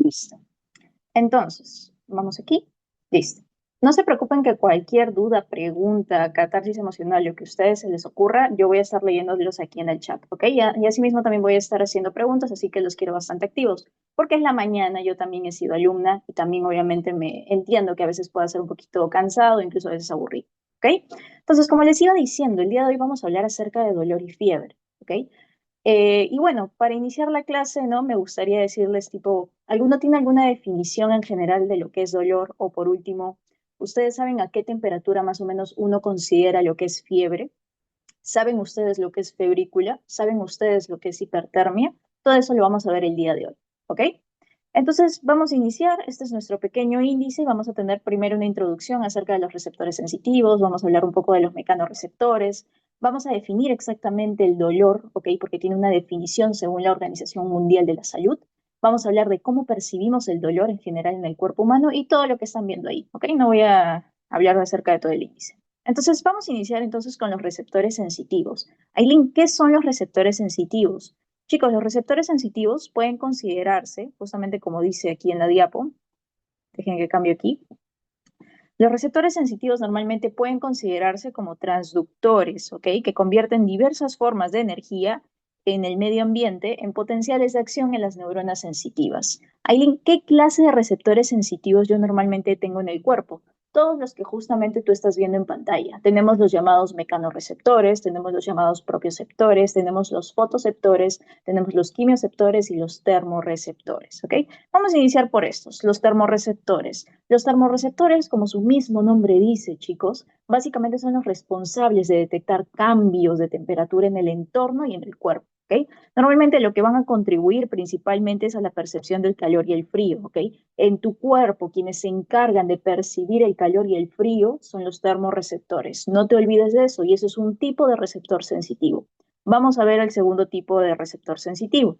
Listo. Entonces, vamos aquí. Listo. No se preocupen que cualquier duda, pregunta, catarsis emocional, lo que a ustedes se les ocurra, yo voy a estar leyéndolos aquí en el chat, ¿ok? Y asimismo también voy a estar haciendo preguntas, así que los quiero bastante activos, porque es la mañana, yo también he sido alumna y también obviamente me entiendo que a veces pueda ser un poquito cansado, incluso a veces aburrido, ¿ok? Entonces, como les iba diciendo, el día de hoy vamos a hablar acerca de dolor y fiebre, ¿ok? Y bueno, para iniciar la clase, ¿no? Me gustaría decirles, tipo, ¿alguno tiene alguna definición en general de lo que es dolor? O por último, ¿ustedes saben a qué temperatura más o menos uno considera lo que es fiebre? ¿Saben ustedes lo que es febrícula? ¿Saben ustedes lo que es hipertermia? Todo eso lo vamos a ver el día de hoy, ¿ok? Entonces, vamos a iniciar. Este es nuestro pequeño índice. Vamos a tener primero una introducción acerca de los receptores sensitivos. Vamos a hablar un poco de los mecanorreceptores. Vamos a definir exactamente el dolor, ¿ok? Porque tiene una definición según la Organización Mundial de la Salud. Vamos a hablar de cómo percibimos el dolor en general en el cuerpo humano y todo lo que están viendo ahí, ¿ok? No voy a hablar acerca de todo el índice. Entonces, vamos a iniciar entonces con los receptores sensitivos. Aileen, ¿qué son los receptores sensitivos? Chicos, los receptores sensitivos pueden considerarse, justamente como dice aquí en la diapo, dejen que cambie aquí. Los receptores sensitivos normalmente pueden considerarse como transductores, ¿ok? Que convierten diversas formas de energía en el medio ambiente en potenciales de acción en las neuronas sensitivas. Aileen, ¿qué clase de receptores sensitivos yo normalmente tengo en el cuerpo? Todos los que justamente tú estás viendo en pantalla. Tenemos los llamados mecanorreceptores, tenemos los llamados propioceptores, tenemos los fotoceptores, tenemos los quimioceptores y los termorreceptores, ¿ok? Vamos a iniciar por estos, los termorreceptores. Los termorreceptores, como su mismo nombre dice, chicos, básicamente son los responsables de detectar cambios de temperatura en el entorno y en el cuerpo, ¿ok? Normalmente lo que van a contribuir principalmente es a la percepción del calor y el frío, ¿ok? En tu cuerpo, quienes se encargan de percibir el calor y el frío son los termorreceptores. No te olvides de eso, y eso es un tipo de receptor sensitivo. Vamos a ver el segundo tipo de receptor sensitivo.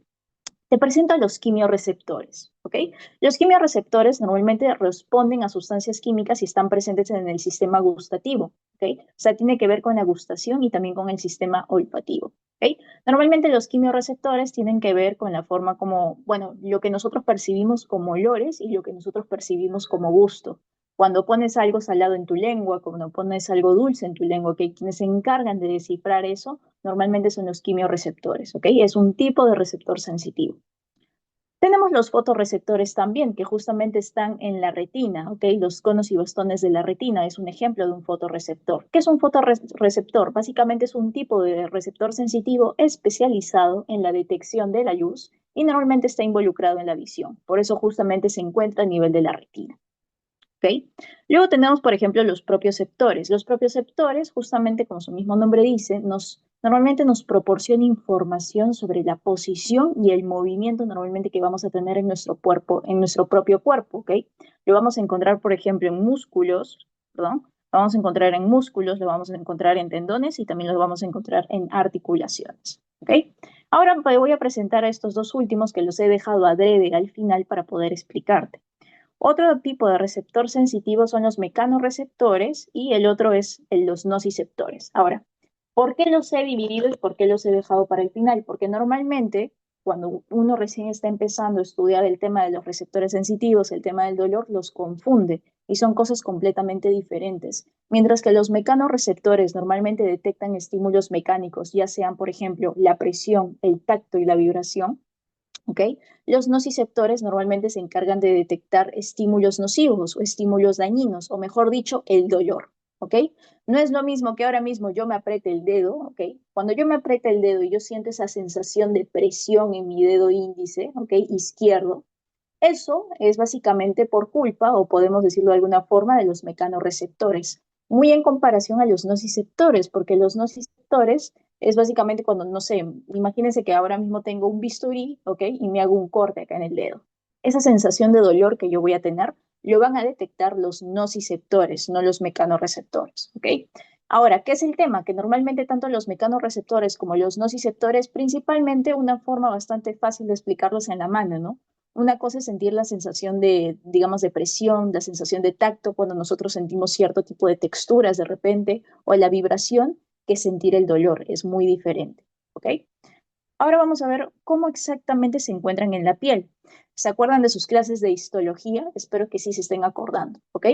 Te presento a los quimioreceptores, ¿ok? Los quimioreceptores normalmente responden a sustancias químicas y están presentes en el sistema gustativo, ¿ok? O sea, tiene que ver con la gustación y también con el sistema olfativo, ¿ok? Normalmente los quimioreceptores tienen que ver con la forma como, bueno, lo que nosotros percibimos como olores y lo que nosotros percibimos como gusto. Cuando pones algo salado en tu lengua, cuando pones algo dulce en tu lengua, que quienes se encargan de descifrar eso normalmente son los quimioreceptores, ¿ok? Es un tipo de receptor sensitivo. Tenemos los fotorreceptores también, que justamente están en la retina, ¿ok? Los conos y bastones de la retina es un ejemplo de un fotorreceptor. ¿Qué es un fotorreceptor? Básicamente es un tipo de receptor sensitivo especializado en la detección de la luz y normalmente está involucrado en la visión. Por eso justamente se encuentra a nivel de la retina. ¿Ok? Luego tenemos, por ejemplo, los propioceptores. Los propioceptores, justamente como su mismo nombre dice, normalmente nos proporciona información sobre la posición y el movimiento normalmente que vamos a tener en nuestro cuerpo, en nuestro propio cuerpo, ¿ok? Lo vamos a encontrar, por ejemplo, en músculos, perdón, lo vamos a encontrar en músculos, lo vamos a encontrar en tendones y también lo vamos a encontrar en articulaciones, ¿ok? Ahora voy a presentar a estos dos últimos que los he dejado adrede al final para poder explicarte. Otro tipo de receptor sensitivo son los mecanorreceptores y el otro es los nociceptores. Ahora, ¿por qué los he dividido y por qué los he dejado para el final? Porque normalmente cuando uno recién está empezando a estudiar el tema de los receptores sensitivos, el tema del dolor, los confunde y son cosas completamente diferentes. Mientras que los mecanorreceptores normalmente detectan estímulos mecánicos, ya sean, por ejemplo, la presión, el tacto y la vibración, ¿ok? Los nociceptores normalmente se encargan de detectar estímulos nocivos o estímulos dañinos, o mejor dicho, el dolor, ¿ok? No es lo mismo que ahora mismo yo me apriete el dedo, ¿ok? Cuando yo me apriete el dedo y yo siento esa sensación de presión en mi dedo índice, ¿ok? Izquierdo, eso es básicamente por culpa, o podemos decirlo de alguna forma, de los mecanorreceptores, muy en comparación a los nociceptores, porque los nociceptores es básicamente cuando, no sé, imagínense que ahora mismo tengo un bisturí, ¿ok? Y me hago un corte acá en el dedo. Esa sensación de dolor que yo voy a tener, lo van a detectar los nociceptores, no los mecanorreceptores, ¿ok? Ahora, ¿qué es el tema? Que normalmente tanto los mecanorreceptores como los nociceptores, principalmente una forma bastante fácil de explicarlos en la mano, ¿no? Una cosa es sentir la sensación de, digamos, de presión, la sensación de tacto cuando nosotros sentimos cierto tipo de texturas de repente, o la vibración, que sentir el dolor. Es muy diferente, ¿ok? Ahora vamos a ver cómo exactamente se encuentran en la piel. ¿Se acuerdan de sus clases de histología? Espero que sí se estén acordando, ¿ok?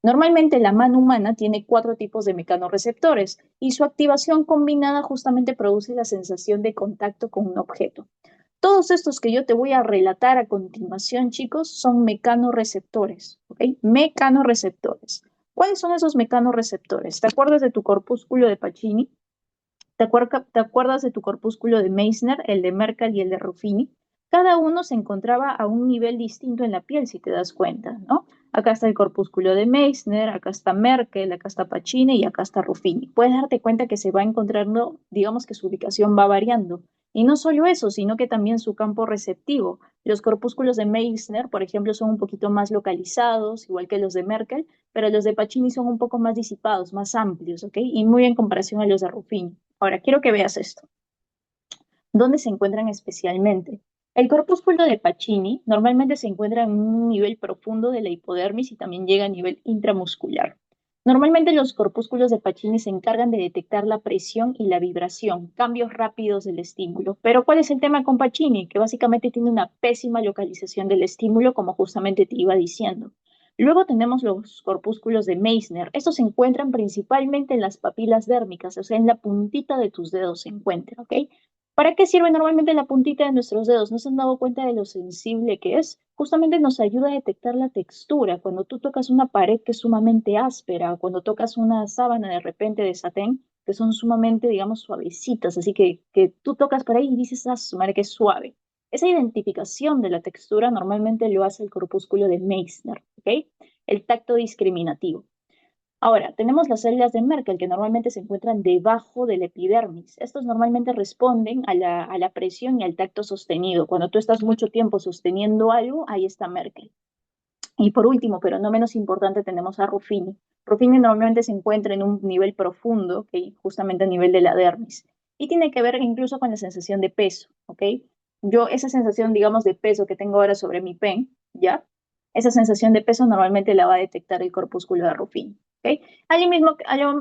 Normalmente la mano humana tiene 4 tipos de mecanorreceptores y su activación combinada justamente produce la sensación de contacto con un objeto. Todos estos que yo te voy a relatar a continuación, chicos, son mecanorreceptores, ¿ok? Mecanorreceptores. ¿Cuáles son esos mecanorreceptores? ¿Te acuerdas de tu corpúsculo de Pacini? ¿Te acuerdas de tu corpúsculo de Meissner, el de Merkel y el de Ruffini? Cada uno se encontraba a un nivel distinto en la piel, si te das cuenta, ¿no? Acá está el corpúsculo de Meissner, acá está Merkel, acá está Pacini y acá está Ruffini. Puedes darte cuenta que se va encontrando, digamos que su ubicación va variando. Y no solo eso, sino que también su campo receptivo. Los corpúsculos de Meissner, por ejemplo, son un poquito más localizados, igual que los de Merkel, pero los de Pacini son un poco más disipados, más amplios, ¿ok? Y muy en comparación a los de Ruffini. Ahora, quiero que veas esto. ¿Dónde se encuentran especialmente? El corpúsculo de Pacini normalmente se encuentra en un nivel profundo de la hipodermis y también llega a nivel intramuscular. Normalmente los corpúsculos de Pacini se encargan de detectar la presión y la vibración, cambios rápidos del estímulo. Pero ¿cuál es el tema con Pacini? Que básicamente tiene una pésima localización del estímulo, como justamente te iba diciendo. Luego tenemos los corpúsculos de Meissner. Estos se encuentran principalmente en las papilas dérmicas, o sea, en la puntita de tus dedos se encuentran, ¿ok? ¿Para qué sirve normalmente la puntita de nuestros dedos? ¿No se han dado cuenta de lo sensible que es? Justamente nos ayuda a detectar la textura. Cuando tú tocas una pared que es sumamente áspera, cuando tocas una sábana de repente de satén, que son sumamente, digamos, suavecitas, así que tú tocas por ahí y dices, ah, su madre, que es suave. Esa identificación de la textura normalmente lo hace el corpúsculo de Meissner, ¿ok? El tacto discriminativo. Ahora, tenemos las células de Merkel que normalmente se encuentran debajo del epidermis. Estos normalmente responden a la presión y al tacto sostenido. Cuando tú estás mucho tiempo sosteniendo algo, ahí está Merkel. Y por último, pero no menos importante, tenemos a Ruffini. Ruffini normalmente se encuentra en un nivel profundo, ¿ok? Justamente a nivel de la dermis. Y tiene que ver incluso con la sensación de peso, ¿ok? Yo, esa sensación, digamos, de peso que tengo ahora sobre mi pen, ¿ya? Esa sensación de peso normalmente la va a detectar el corpúsculo de Ruffini, ¿ok?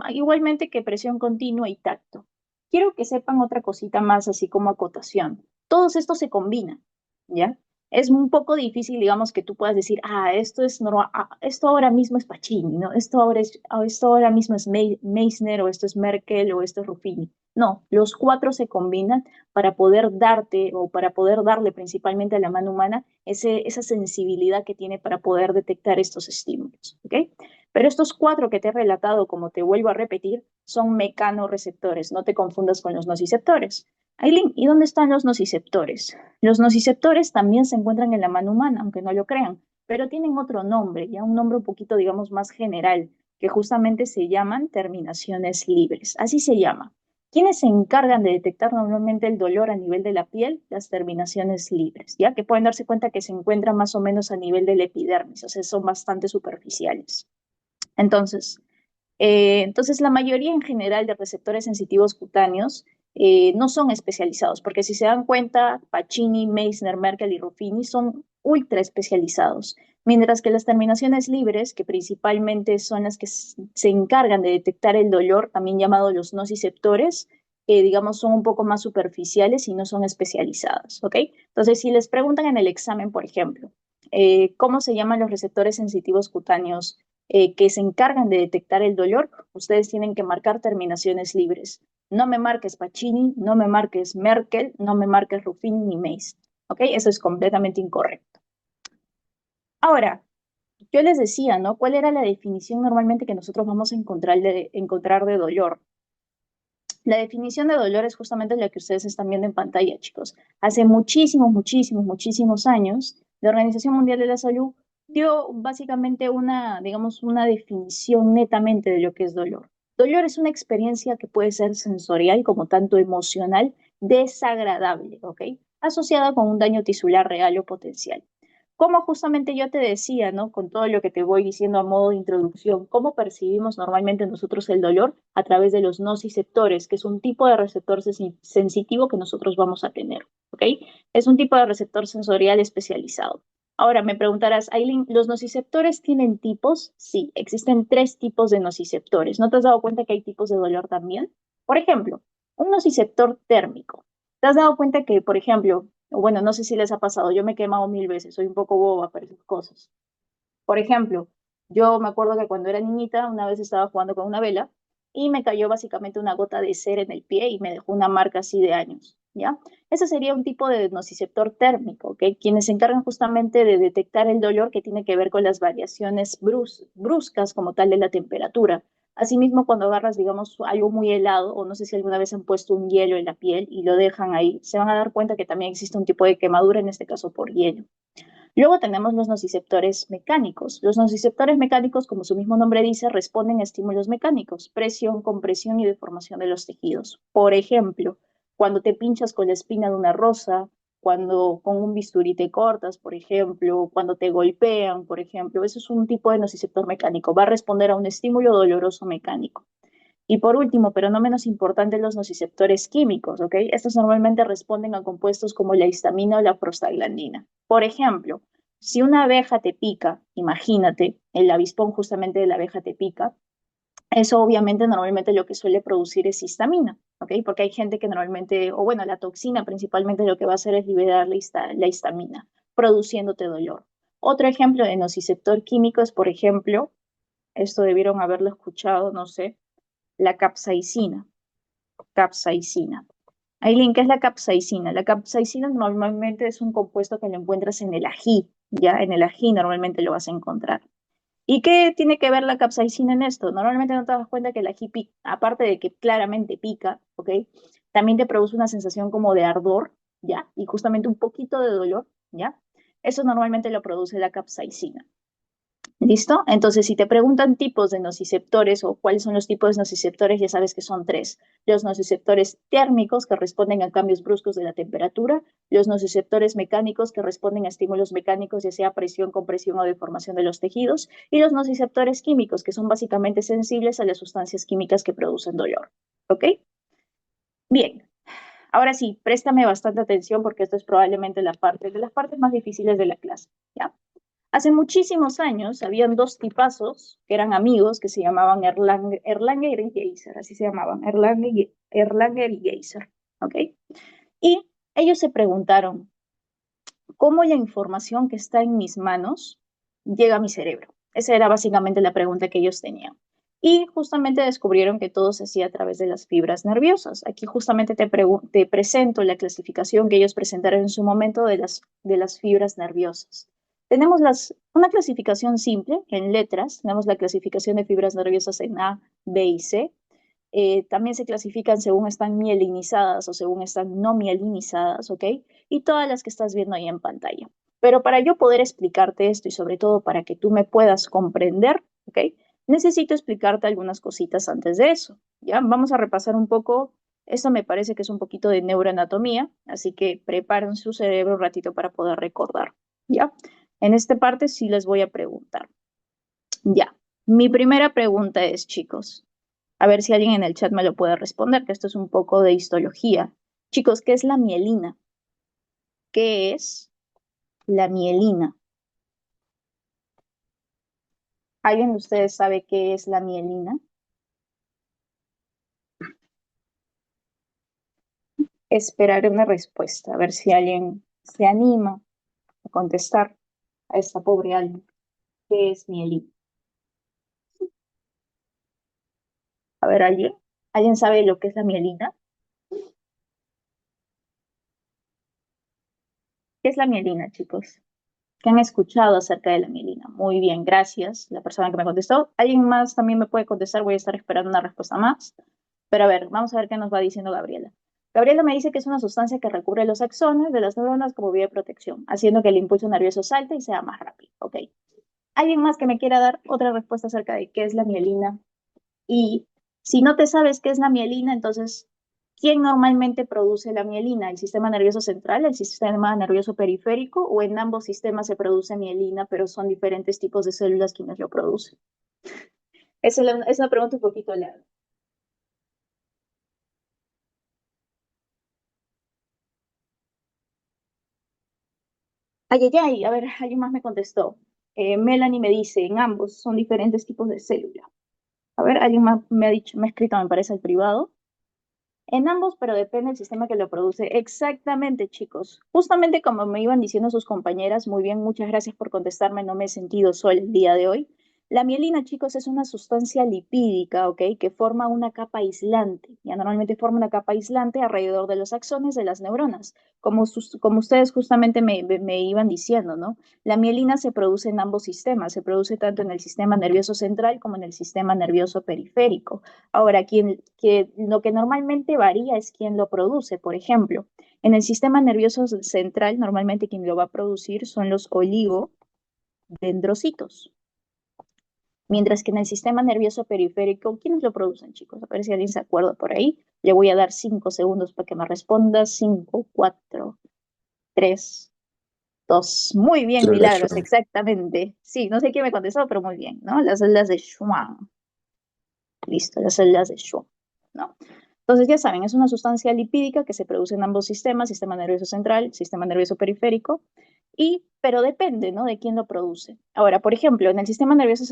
Igualmente que presión continua y tacto. Quiero que sepan otra cosita más, así como acotación. Todos estos se combinan, ¿ya? Es un poco difícil, digamos, que tú puedas decir, ah, esto es normal, ah, esto ahora mismo es Pacini, ¿no? Esto ahora mismo es Meissner, o esto es Merkel, o esto es Ruffini. No, los 4 se combinan para poder darte, o para poder darle principalmente a la mano humana esa sensibilidad que tiene para poder detectar estos estímulos, ¿ok? Pero estos 4 que te he relatado, como te vuelvo a repetir, son mecanorreceptores, no te confundas con los nociceptores. Aileen, ¿y dónde están los nociceptores? Los nociceptores también se encuentran en la mano humana, aunque no lo crean, pero tienen otro nombre, ya un nombre un poquito, digamos, más general, que justamente se llaman terminaciones libres. Así se llama. ¿Quiénes se encargan de detectar normalmente el dolor a nivel de la piel? Las terminaciones libres, ya que pueden darse cuenta que se encuentran más o menos a nivel del epidermis, o sea, son bastante superficiales. Entonces, la mayoría en general de receptores sensitivos cutáneos no son especializados, porque si se dan cuenta, Pacini, Meissner, Merkel y Ruffini son ultra especializados, mientras que las terminaciones libres, que principalmente son las que se encargan de detectar el dolor, también llamados los nociceptores, digamos, son un poco más superficiales y no son especializadas, ¿ok? Entonces, si les preguntan en el examen, por ejemplo, ¿cómo se llaman los receptores sensitivos cutáneos que se encargan de detectar el dolor? Ustedes tienen que marcar terminaciones libres. No me marques Pacini, no me marques Merkel, no me marques Ruffini ni Mace. ¿Ok? Eso es completamente incorrecto. Ahora, yo les decía, ¿no? ¿Cuál era la definición normalmente que nosotros vamos a encontrar de dolor? La definición de dolor es justamente la que ustedes están viendo en pantalla, chicos. Hace muchísimos años, la Organización Mundial de la Salud dio básicamente digamos, una definición netamente de lo que es dolor. Dolor es una experiencia que puede ser sensorial como tanto emocional, desagradable, ¿ok? Asociada con un daño tisular real o potencial. Como justamente yo te decía, ¿no? Con todo lo que te voy diciendo a modo de introducción, ¿cómo percibimos normalmente nosotros el dolor? A través de los nociceptores, que es un tipo de receptor sensitivo que nosotros vamos a tener, ¿ok? Es un tipo de receptor sensorial especializado. Ahora me preguntarás, Aileen, ¿los nociceptores tienen tipos? Sí, existen 3 tipos de nociceptores. ¿No te has dado cuenta que hay tipos de dolor también? Por ejemplo, un nociceptor térmico. ¿Te has dado cuenta que, por ejemplo, bueno, no sé si les ha pasado, yo me he quemado 1000 veces, soy un poco boba para esas cosas. Por ejemplo, yo me acuerdo que cuando era niñita, una vez estaba jugando con una vela y me cayó básicamente una gota de cera en el pie y me dejó una marca así de años, ¿ya? Ese sería un tipo de nociceptor térmico, ¿ok? Quienes se encargan justamente de detectar el dolor que tiene que ver con las variaciones bruscas como tal de la temperatura. Asimismo, cuando agarras, digamos, algo muy helado, o no sé si alguna vez han puesto un hielo en la piel y lo dejan ahí, se van a dar cuenta que también existe un tipo de quemadura, en este caso por hielo. Luego tenemos los nociceptores mecánicos. Los nociceptores mecánicos, como su mismo nombre dice, responden a estímulos mecánicos, presión, compresión y deformación de los tejidos. Por ejemplo, cuando te pinchas con la espina de una rosa, cuando con un bisturí te cortas, por ejemplo, cuando te golpean, por ejemplo, eso es un tipo de nociceptor mecánico. Va a responder a un estímulo doloroso mecánico. Y por último, pero no menos importante, los nociceptores químicos, ¿ok? Estos normalmente responden a compuestos como la histamina o la prostaglandina. Por ejemplo, si una abeja te pica, imagínate, el avispón justamente de la abeja te pica, eso obviamente normalmente lo que suele producir es histamina, ¿ok? Porque hay gente que normalmente, o bueno, la toxina principalmente lo que va a hacer es liberar la histamina, produciéndote dolor. Otro ejemplo de nociceptor químico es, por ejemplo, esto debieron haberlo escuchado, no sé, la capsaicina. Capsaicina. Aileen, ¿qué es la capsaicina? La capsaicina normalmente es un compuesto que lo encuentras en el ají, ¿ya? En el ají normalmente lo vas a encontrar. ¿Y qué tiene que ver la capsaicina en esto? Normalmente no te das cuenta que el ají, aparte de que claramente pica, ¿ok? También te produce una sensación como de ardor, ¿ya? Y justamente un poquito de dolor, ¿ya? Eso normalmente lo produce la capsaicina. ¿Listo? Entonces, si te preguntan tipos de nociceptores o cuáles son los tipos de nociceptores, ya sabes que son tres. Los nociceptores térmicos que responden a cambios bruscos de la temperatura, los nociceptores mecánicos que responden a estímulos mecánicos, ya sea presión, compresión o deformación de los tejidos, y los nociceptores químicos que son básicamente sensibles a las sustancias químicas que producen dolor. ¿Ok? Bien. Ahora sí, préstame bastante atención porque esto es probablemente la parte de las partes más difíciles de la clase, ¿ya? Hace muchísimos años habían dos tipazos que eran amigos que se llamaban Erlanger y Geyser, así se llamaban, Erlanger y Geyser, ¿ok? Y ellos se preguntaron, ¿cómo la información que está en mis manos llega a mi cerebro? Esa era básicamente la pregunta que ellos tenían. Y justamente descubrieron que todo se hacía a través de las fibras nerviosas. Aquí justamente te presento la clasificación que ellos presentaron en su momento de las fibras nerviosas. Tenemos una clasificación simple en letras, tenemos la clasificación de fibras nerviosas en A, B y C. También se clasifican según están mielinizadas o según están no mielinizadas, ¿ok? Y todas las que estás viendo ahí en pantalla. Pero para yo poder explicarte esto y sobre todo para que tú me puedas comprender, ¿ok? Necesito explicarte algunas cositas antes de eso, ¿ya? Vamos a repasar un poco, esto me parece que es un poquito de neuroanatomía, así que preparen su cerebro un ratito para poder recordar, ¿ya? En esta parte sí les voy a preguntar, ya. Mi primera pregunta es, chicos, a ver si alguien en el chat me lo puede responder, que esto es un poco de histología. Chicos, ¿qué es la mielina? ¿Qué es la mielina? ¿Alguien de ustedes sabe qué es la mielina? Esperaré una respuesta, a ver si alguien se anima a contestar a esta pobre alma. ¿Qué es mielina? A ver, ¿alguien? ¿Alguien sabe lo que es la mielina? ¿Qué es la mielina, chicos? ¿Qué han escuchado acerca de la mielina? Muy bien, gracias. La persona que me contestó. ¿Alguien más también me puede contestar? Voy a estar esperando una respuesta más. Pero a ver, vamos a ver qué nos va diciendo Gabriela. Gabriela me dice que es una sustancia que recubre los axones de las neuronas como vía de protección, haciendo que el impulso nervioso salte y sea más rápido. Ok. ¿Alguien más que me quiera dar otra respuesta acerca de qué es la mielina? Y si no te sabes qué es la mielina, entonces, ¿quién normalmente produce la mielina? ¿El sistema nervioso central, el sistema nervioso periférico o en ambos sistemas se produce mielina, pero son diferentes tipos de células quienes lo producen? Es una pregunta un poquito larga. Ay, ay, ay, a ver, alguien más me contestó. Melanie me dice, en ambos son diferentes tipos de célula. A ver, alguien más me ha dicho, me ha escrito, me parece, al privado. En ambos, pero depende del sistema que lo produce. Exactamente, chicos. Justamente como me iban diciendo sus compañeras, muy bien, muchas gracias por contestarme, no me he sentido sola el día de hoy. La mielina, chicos, es una sustancia lipídica, ¿ok? Que forma una capa aislante. Ya normalmente forma una capa aislante alrededor de los axones de las neuronas, como ustedes justamente me iban diciendo, ¿no? La mielina se produce en ambos sistemas, se produce tanto en el sistema nervioso central como en el sistema nervioso periférico. Ahora, lo que normalmente varía es quién lo produce. Por ejemplo, en el sistema nervioso central, normalmente quien lo va a producir son los oligodendrocitos. Mientras que en el sistema nervioso periférico, ¿quiénes lo producen, chicos? A ver si alguien se acuerda por ahí. Le voy a dar 5 segundos para que me responda. 5, 4, 3, 2. Muy bien, Célula de Milagros, Schwann. exactamente. Sí, no sé quién me contestó, pero muy bien, ¿no? Las células de Schwann. Listo, las células de Schwann, ¿no? Entonces, ya saben, es una sustancia lipídica que se produce en ambos sistemas, sistema nervioso central, sistema nervioso periférico, pero depende, ¿no? De quién lo produce. Ahora, por ejemplo, en el sistema nervioso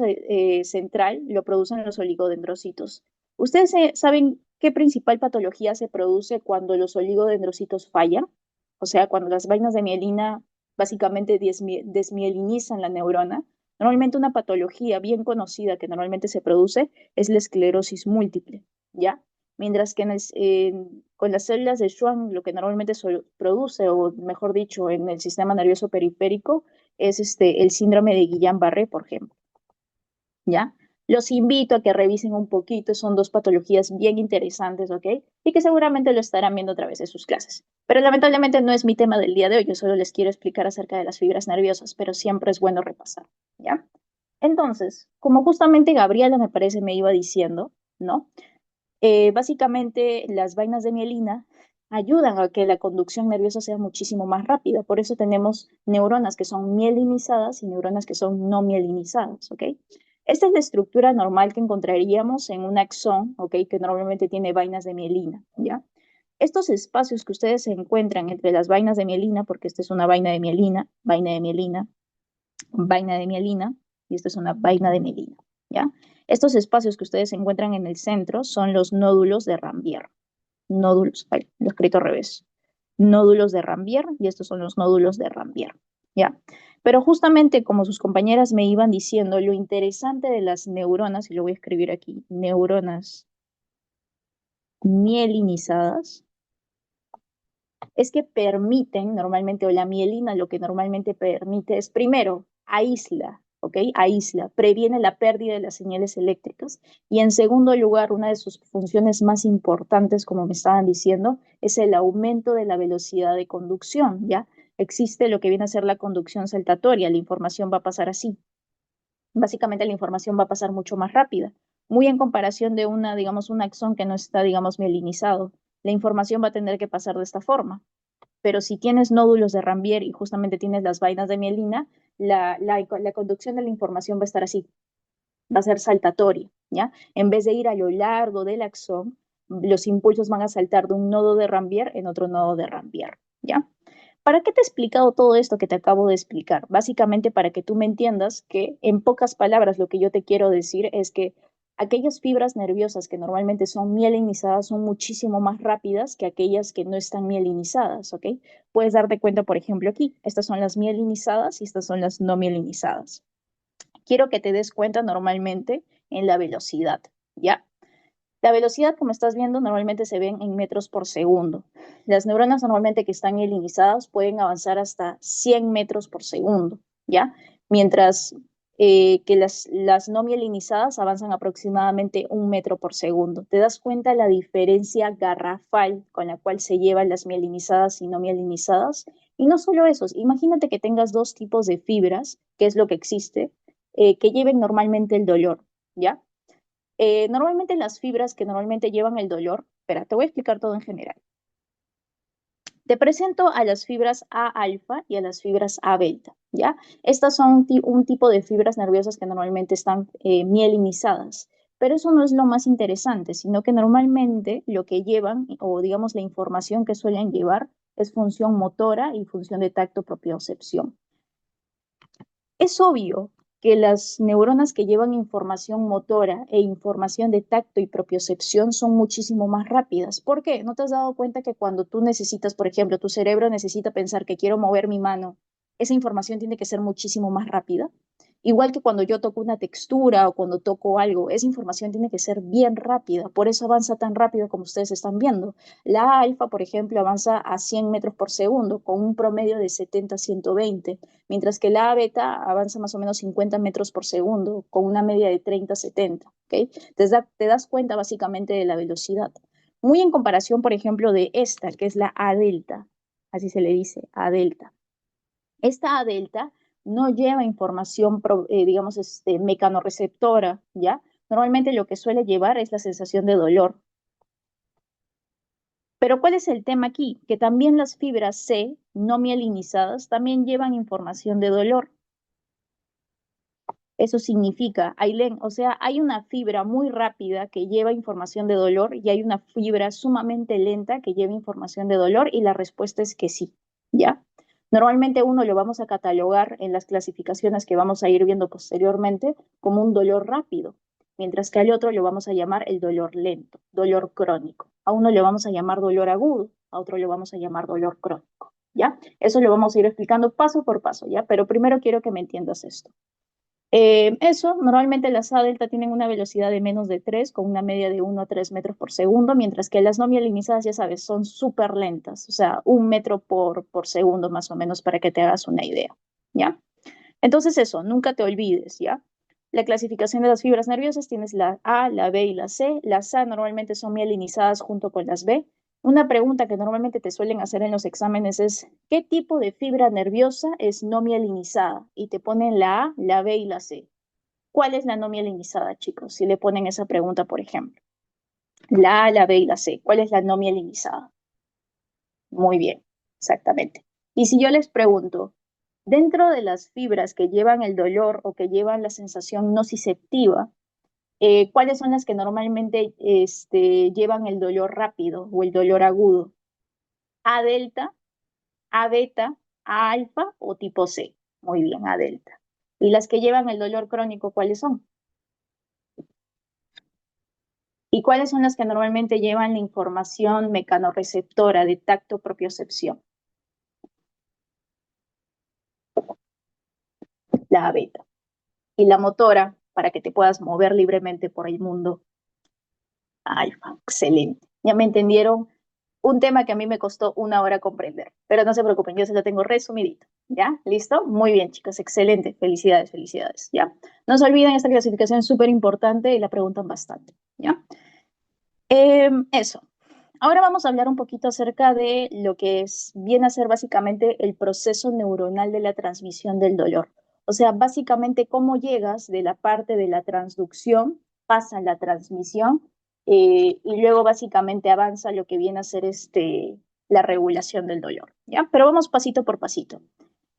central lo producen los oligodendrocitos. ¿Ustedes saben qué principal patología se produce cuando los oligodendrocitos fallan? O sea, cuando las vainas de mielina básicamente desmielinizan la neurona. Normalmente una patología bien conocida que normalmente se produce es la esclerosis múltiple, ¿ya? Mientras que con las células de Schwann lo que normalmente produce, o mejor dicho, en el sistema nervioso periférico, es el síndrome de Guillain-Barré, por ejemplo, ¿ya? Los invito a que revisen un poquito, son dos patologías bien interesantes, ¿ok? Y que seguramente lo estarán viendo a través de sus clases. Pero lamentablemente no es mi tema del día de hoy, yo solo les quiero explicar acerca de las fibras nerviosas, pero siempre es bueno repasar, ¿ya? Entonces, como justamente Gabriela me parece me iba diciendo, ¿no? Básicamente las vainas de mielina ayudan a que la conducción nerviosa sea muchísimo más rápida. Por eso tenemos neuronas que son mielinizadas y neuronas que son no mielinizadas, ¿ok? Esta es la estructura normal que encontraríamos en un axón, ¿ok? Que normalmente tiene vainas de mielina, ¿ya? Estos espacios que ustedes se encuentran entre las vainas de mielina, porque esta es una vaina de mielina, vaina de mielina, vaina de mielina, y esta es una vaina de mielina, ¿ya? Estos espacios que ustedes encuentran en el centro son los nódulos de Rambier. Nódulos, ay, lo he escrito al revés. Nódulos de Rambier, y estos son los nódulos de Rambier, ¿ya? Pero justamente como sus compañeras me iban diciendo, lo interesante de las neuronas, y lo voy a escribir aquí, neuronas mielinizadas, es que permiten normalmente, o la mielina lo que normalmente permite es, primero, aísla, ¿ok? Aísla, previene la pérdida de las señales eléctricas. Y en segundo lugar, una de sus funciones más importantes, como me estaban diciendo, es el aumento de la velocidad de conducción, ¿ya? Existe lo que viene a ser la conducción saltatoria, la información va a pasar así. Básicamente la información va a pasar mucho más rápida, muy en comparación de digamos, un axón que no está, digamos, mielinizado. La información va a tener que pasar de esta forma, pero si tienes nódulos de Rambier y justamente tienes las vainas de mielina, la conducción de la información va a estar así, va a ser saltatoria, ¿ya? En vez de ir a lo largo del axón, los impulsos van a saltar de un nodo de Rambier en otro nodo de Rambier, ¿ya? ¿Para qué te he explicado todo esto que te acabo de explicar? Básicamente para que tú me entiendas que en pocas palabras lo que yo te quiero decir es que aquellas fibras nerviosas que normalmente son mielinizadas son muchísimo más rápidas que aquellas que no están mielinizadas, ¿ok? Puedes darte cuenta, por ejemplo, aquí, estas son las mielinizadas y estas son las no mielinizadas. Quiero que te des cuenta normalmente en la velocidad, ¿ya? La velocidad, como estás viendo, normalmente se ven en metros por segundo. Las neuronas normalmente que están mielinizadas pueden avanzar hasta 100 metros por segundo, ¿ya? Mientras que las no mielinizadas avanzan aproximadamente 1 metro por segundo. ¿Te das cuenta la diferencia garrafal con la cual se llevan las mielinizadas y no mielinizadas? Y no solo eso, imagínate que tengas dos tipos de fibras, que es lo que existe, que lleven normalmente el dolor, ¿ya? Normalmente las fibras que normalmente llevan el dolor, espera, te voy a explicar todo en general. Te presento a las fibras A alfa y a las fibras A beta, ¿ya? Estas son un tipo de fibras nerviosas que normalmente están mielinizadas, pero eso no es lo más interesante, sino que normalmente lo que llevan, o digamos la información que suelen llevar, es función motora y función de tacto propiocepción. Es obvio que las neuronas que llevan información motora e información de tacto y propiocepción son muchísimo más rápidas. ¿Por qué? ¿No te has dado cuenta que cuando tú necesitas, por ejemplo, tu cerebro necesita pensar que quiero mover mi mano, esa información tiene que ser muchísimo más rápida? Igual que cuando yo toco una textura o cuando toco algo, esa información tiene que ser bien rápida, por eso avanza tan rápido como ustedes están viendo. La alfa, por ejemplo, avanza a 100 metros por segundo con un promedio de 70 a 120, mientras que la beta avanza más o menos 50 metros por segundo con una media de 30 a 70. ¿Ok? Te das cuenta básicamente de la velocidad. Muy en comparación, por ejemplo, de esta, que es la A delta, así se le dice, A delta. Esta A delta no lleva información, digamos, mecanorreceptora, ¿ya? Normalmente lo que suele llevar es la sensación de dolor. Pero ¿cuál es el tema aquí? Que también las fibras C no mielinizadas también llevan información de dolor. Eso significa, Ailén, o sea, hay una fibra muy rápida que lleva información de dolor y hay una fibra sumamente lenta que lleva información de dolor y la respuesta es que sí, ¿ya? Normalmente uno lo vamos a catalogar en las clasificaciones que vamos a ir viendo posteriormente como un dolor rápido, mientras que al otro lo vamos a llamar el dolor lento, dolor crónico. A uno le vamos a llamar dolor agudo, a otro lo vamos a llamar dolor crónico, ¿ya? Eso lo vamos a ir explicando paso por paso, ¿ya? Pero primero quiero que me entiendas esto. Normalmente las A delta tienen una velocidad de menos de 3, con una media de 1 a 3 metros por segundo, mientras que las no mielinizadas, ya sabes, son súper lentas, o sea, 1 metro por segundo más o menos, para que te hagas una idea, ¿ya? Entonces eso, nunca te olvides, ¿ya? La clasificación de las fibras nerviosas tienes la A, la B y la C. Las A normalmente son mielinizadas junto con las B. Una pregunta que normalmente te suelen hacer en los exámenes es, ¿qué tipo de fibra nerviosa es no mielinizada? Y te ponen la A, la B y la C. ¿Cuál es la no mielinizada, chicos? Si le ponen esa pregunta, por ejemplo. La A, la B y la C. ¿Cuál es la no mielinizada? Muy bien, exactamente. Y si yo les pregunto, dentro de las fibras que llevan el dolor o que llevan la sensación nociceptiva, ¿cuáles son las que normalmente llevan el dolor rápido o el dolor agudo? ¿A delta, A beta, A alfa o tipo C? Muy bien, A delta. ¿Y las que llevan el dolor crónico, cuáles son? ¿Y cuáles son las que normalmente llevan la información mecanorreceptora de tacto propiocepción? La A beta. Y la motora, para que te puedas mover libremente por el mundo. Alfa, excelente. ¿Ya me entendieron? Un tema que a mí me costó 1 hora comprender, pero no se preocupen, yo se lo tengo resumidito. ¿Ya? ¿Listo? Muy bien, chicos, excelente. Felicidades, felicidades. ¿Ya? No se olviden, esta clasificación es súper importante y la preguntan bastante. ¿Ya? Eso. Ahora vamos a hablar un poquito acerca de lo que viene a ser básicamente el proceso neuronal de la transmisión del dolor. O sea, básicamente cómo llegas de la parte de la transducción, pasa la transmisión y luego básicamente avanza lo que viene a ser la regulación del dolor. ¿Ya? Pero vamos pasito por pasito.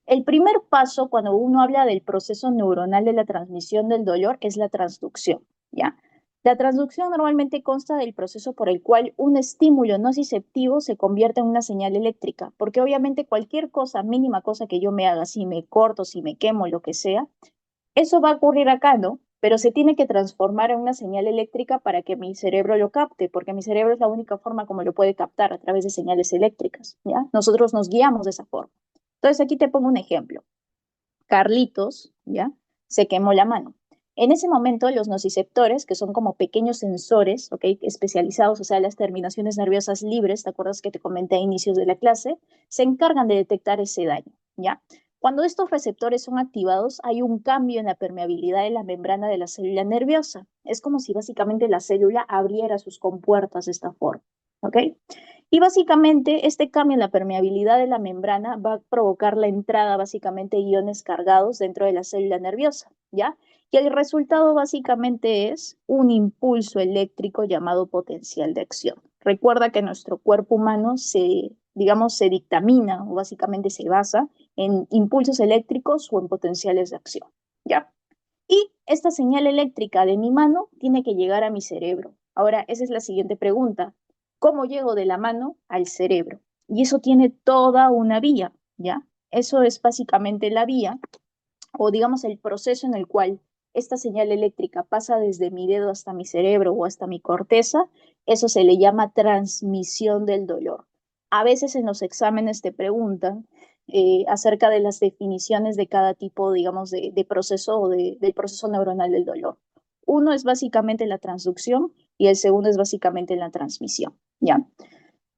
El primer paso cuando uno habla del proceso neuronal de la transmisión del dolor es la transducción. ¿Ya? La transducción normalmente consta del proceso por el cual un estímulo nociceptivo se convierte en una señal eléctrica, porque obviamente cualquier cosa, mínima cosa que yo me haga, si me corto, si me quemo, lo que sea, eso va a ocurrir acá, ¿no? Pero se tiene que transformar en una señal eléctrica para que mi cerebro lo capte, porque mi cerebro es la única forma como lo puede captar, a través de señales eléctricas, ¿ya? Nosotros nos guiamos de esa forma. Entonces aquí te pongo un ejemplo. Carlitos, ¿ya? Se quemó la mano. En ese momento, los nociceptores, que son como pequeños sensores, ¿ok? Especializados, o sea, las terminaciones nerviosas libres, ¿te acuerdas que te comenté a inicios de la clase? Se encargan de detectar ese daño, ¿ya? Cuando estos receptores son activados, hay un cambio en la permeabilidad de la membrana de la célula nerviosa. Es como si básicamente la célula abriera sus compuertas de esta forma, ¿ok? Y básicamente este cambio en la permeabilidad de la membrana va a provocar la entrada básicamente de iones cargados dentro de la célula nerviosa, ¿ya? Y el resultado básicamente es un impulso eléctrico llamado potencial de acción. Recuerda que nuestro cuerpo humano digamos, se dictamina o básicamente se basa en impulsos eléctricos o en potenciales de acción, ¿ya? Y esta señal eléctrica de mi mano tiene que llegar a mi cerebro. Ahora, esa es la siguiente pregunta. ¿Cómo llego de la mano al cerebro? Y eso tiene toda una vía, ¿ya? Eso es básicamente la vía o digamos el proceso en el cual esta señal eléctrica pasa desde mi dedo hasta mi cerebro o hasta mi corteza, eso se le llama transmisión del dolor. A veces en los exámenes te preguntan acerca de las definiciones de cada tipo, digamos, de proceso o del proceso neuronal del dolor. Uno es básicamente la transducción y el segundo es básicamente la transmisión, ¿ya?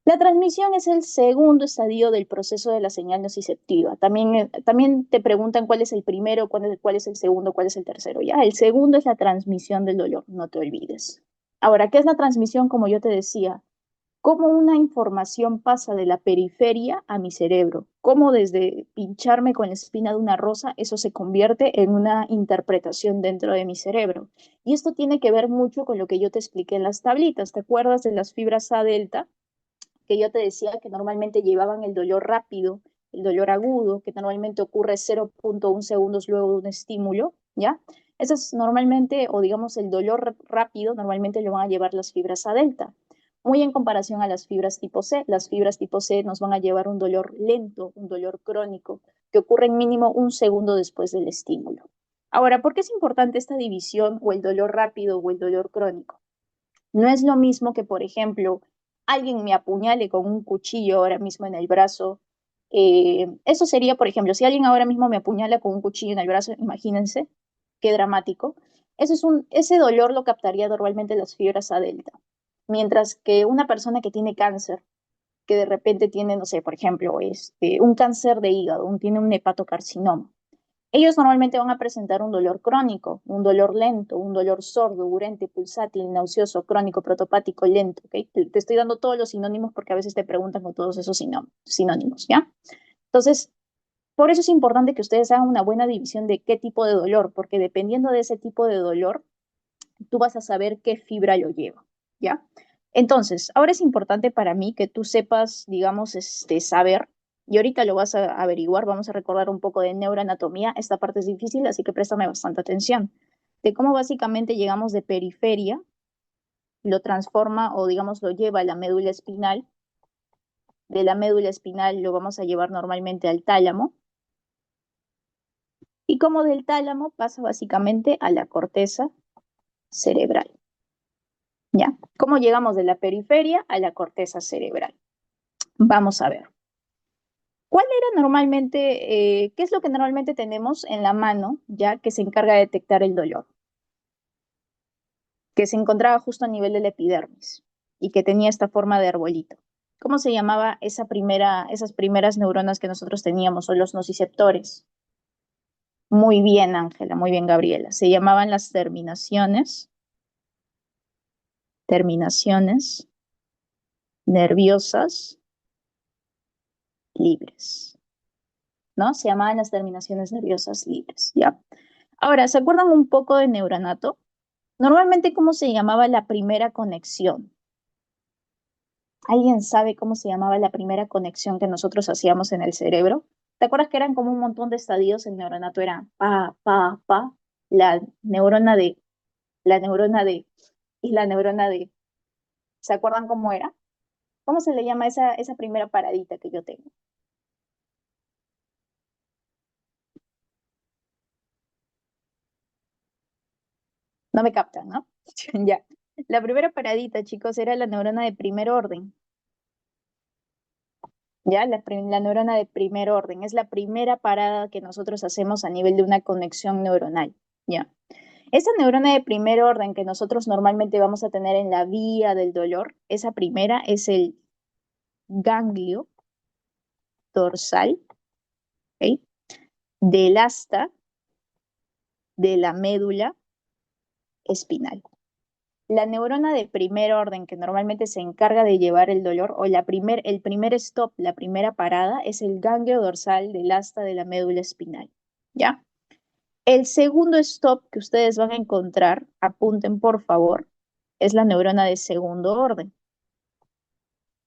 La transmisión es el segundo estadio del proceso de la señal nociceptiva. También te preguntan cuál es el primero, cuál es el segundo, cuál es el tercero. Ya, el segundo es la transmisión del dolor, no te olvides. Ahora, ¿qué es la transmisión? Como yo te decía, cómo una información pasa de la periferia a mi cerebro, cómo desde pincharme con la espina de una rosa, eso se convierte en una interpretación dentro de mi cerebro. Y esto tiene que ver mucho con lo que yo te expliqué en las tablitas. ¿Te acuerdas de las fibras A delta? Que yo te decía que normalmente llevaban el dolor rápido, el dolor agudo, que normalmente ocurre 0.1 segundos luego de un estímulo, ¿ya? Eso es normalmente, o digamos, el dolor rápido, normalmente lo van a llevar las fibras A delta. Muy en comparación a las fibras tipo C. Las fibras tipo C nos van a llevar un dolor lento, un dolor crónico, que ocurre en mínimo un segundo después del estímulo. Ahora, ¿por qué es importante esta división o el dolor rápido o el dolor crónico? No es lo mismo que, por ejemplo, alguien me apuñale con un cuchillo ahora mismo en el brazo. Eso sería, por ejemplo, si alguien ahora mismo me apuñala con un cuchillo en el brazo, imagínense, qué dramático. Ese dolor lo captaría normalmente las fibras A delta. Mientras que una persona que tiene cáncer, que de repente tiene, no sé, por ejemplo, un cáncer de hígado, tiene un hepatocarcinoma, ellos normalmente van a presentar un dolor crónico, un dolor lento, un dolor sordo, urente, pulsátil, nauseoso, crónico, protopático, lento. ¿Okay? Te estoy dando todos los sinónimos porque a veces te preguntan con todos esos sinónimos, ¿ya? Entonces, por eso es importante que ustedes hagan una buena división de qué tipo de dolor, porque dependiendo de ese tipo de dolor, tú vas a saber qué fibra lo lleva, ¿ya? Entonces, ahora es importante para mí que tú sepas, digamos, saber, y ahorita lo vas a averiguar, vamos a recordar un poco de neuroanatomía, esta parte es difícil, así que préstame bastante atención, de cómo básicamente llegamos de periferia, lo transforma o digamos lo lleva a la médula espinal, de la médula espinal lo vamos a llevar normalmente al tálamo, y cómo del tálamo pasa básicamente a la corteza cerebral. ¿Ya? ¿Cómo llegamos de la periferia a la corteza cerebral? Vamos a ver. ¿Cuál era normalmente, qué es lo que normalmente tenemos en la mano, ya que se encarga de detectar el dolor? Que se encontraba justo a nivel de la epidermis y que tenía esta forma de arbolito. ¿Cómo se llamaba esas primeras neuronas que nosotros teníamos, o los nociceptores? Muy bien, Ángela, muy bien, Gabriela. Se llamaban las terminaciones nerviosas libres, ¿no? Se llamaban las terminaciones nerviosas libres, ¿ya? Ahora, ¿se acuerdan un poco de neuranato? Normalmente, ¿cómo se llamaba la primera conexión? ¿Alguien sabe cómo se llamaba la primera conexión que nosotros hacíamos en el cerebro? ¿Te acuerdas que eran como un montón de estadios? El neuranato era pa, pa, pa, la neurona de, la neurona de, y la neurona de. ¿Se acuerdan cómo era? ¿Cómo se le llama esa primera paradita que yo tengo? No me captan, ¿no? Ya. La primera paradita, chicos, era la neurona de primer orden. Ya, la neurona de primer orden es la primera parada que nosotros hacemos a nivel de una conexión neuronal. Ya. Esa neurona de primer orden que nosotros normalmente vamos a tener en la vía del dolor, esa primera es el ganglio dorsal, ¿ok? Del asta de la médula espinal. La neurona de primer orden que normalmente se encarga de llevar el dolor, o el primer stop, la primera parada, es el ganglio dorsal del asta de la médula espinal. ¿Ya? El segundo stop que ustedes van a encontrar, apunten por favor, es la neurona de segundo orden.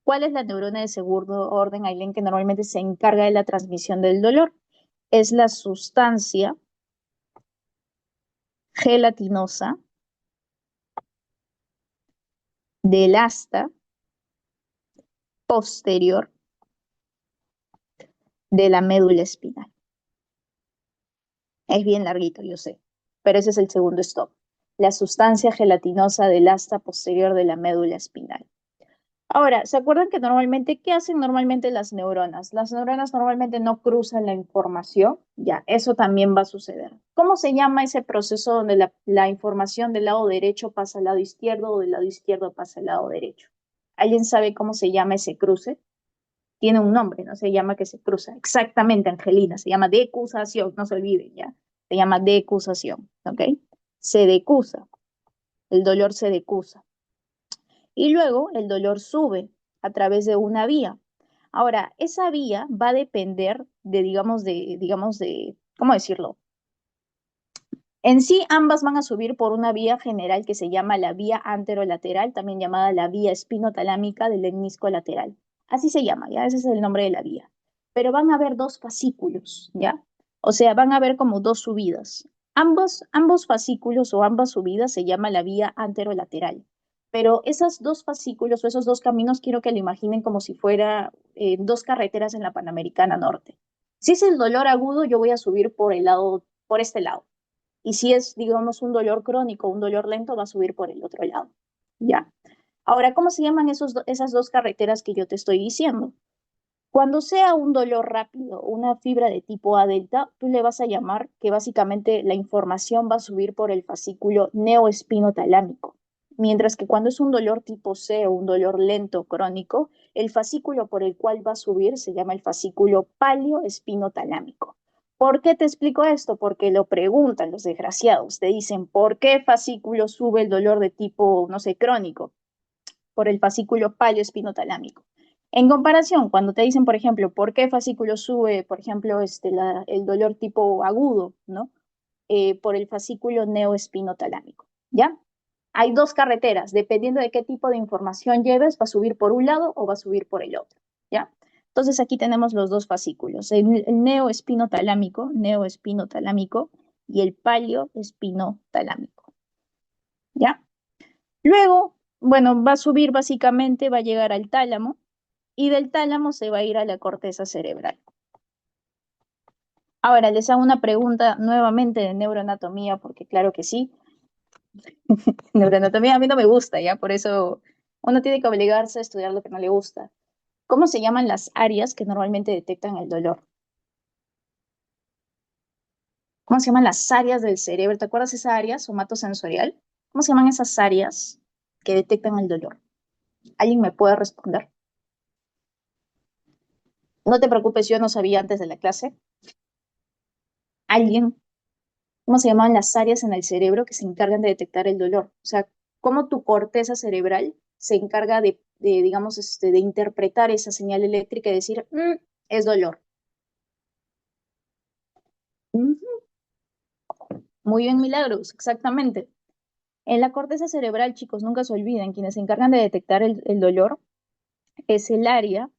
¿Cuál es la neurona de segundo orden, Ailén, que normalmente se encarga de la transmisión del dolor? Es la sustancia gelatinosa del asta posterior de la médula espinal. Es bien larguito, yo sé, pero ese es el segundo stop. La sustancia gelatinosa del asta posterior de la médula espinal. Ahora, ¿se acuerdan que normalmente, qué hacen normalmente las neuronas? Las neuronas normalmente no cruzan la información. Ya, eso también va a suceder. ¿Cómo se llama ese proceso donde la información del lado derecho pasa al lado izquierdo o del lado izquierdo pasa al lado derecho? ¿Alguien sabe cómo se llama ese cruce? Tiene un nombre, ¿no? Se llama que se cruza. Exactamente, Angelina, se llama decusación, no se olviden, ¿ya? Se llama decusación, ¿ok? Se decusa, el dolor se decusa. Y luego el dolor sube a través de una vía. Ahora, esa vía va a depender de, ¿cómo decirlo? En sí, ambas van a subir por una vía general que se llama la vía anterolateral, también llamada la vía espinotalámica del lemnisco lateral. Así se llama, ¿ya? Ese es el nombre de la vía. Pero van a haber dos fascículos, ¿ya? O sea, van a haber como dos subidas. Ambos fascículos o ambas subidas se llama la vía anterolateral. Pero esos dos fascículos o esos dos caminos quiero que lo imaginen como si fuera dos carreteras en la Panamericana Norte. Si es el dolor agudo, yo voy a subir por este lado. Y si es, digamos, un dolor crónico, un dolor lento, va a subir por el otro lado. Ya. Ahora, ¿cómo se llaman esas dos carreteras que yo te estoy diciendo? Cuando sea un dolor rápido, una fibra de tipo A delta, tú le vas a llamar que básicamente la información va a subir por el fascículo neoespinotalámico. Mientras que cuando es un dolor tipo C o un dolor lento crónico, el fascículo por el cual va a subir se llama el fascículo paleoespinotalámico. ¿Por qué te explico esto? Porque lo preguntan los desgraciados. Te dicen, ¿por qué fascículo sube el dolor de tipo, no sé, crónico? Por el fascículo paleoespinotalámico. En comparación, cuando te dicen, por ejemplo, ¿por qué fascículo sube, por ejemplo, el dolor tipo agudo, ¿no? Por el fascículo neoespinotalámico, ¿ya? Hay dos carreteras, dependiendo de qué tipo de información lleves, va a subir por un lado o va a subir por el otro, ¿ya? Entonces aquí tenemos los dos fascículos, el neoespinotalámico y el paleoespinotalámico, ¿ya? Luego, bueno, va a subir básicamente, va a llegar al tálamo y del tálamo se va a ir a la corteza cerebral. Ahora, les hago una pregunta nuevamente de neuroanatomía, porque claro que sí, neuroanatomía a mí no me gusta, ¿ya? Por eso uno tiene que obligarse a estudiar lo que no le gusta. ¿Cómo se llaman las áreas que normalmente detectan el dolor? ¿Cómo se llaman las áreas del cerebro? ¿Te acuerdas esa área somatosensorial? ¿Cómo se llaman esas áreas que detectan el dolor? ¿Alguien me puede responder? No te preocupes, yo no sabía antes de la clase. ¿Alguien? ¿Cómo se llaman las áreas en el cerebro que se encargan de detectar el dolor? O sea, cómo tu corteza cerebral se encarga digamos, de interpretar esa señal eléctrica y decir, es dolor. Ujú. Muy bien, Milagros, exactamente. En la corteza cerebral, chicos, nunca se olviden, quienes se encargan de detectar el dolor es el área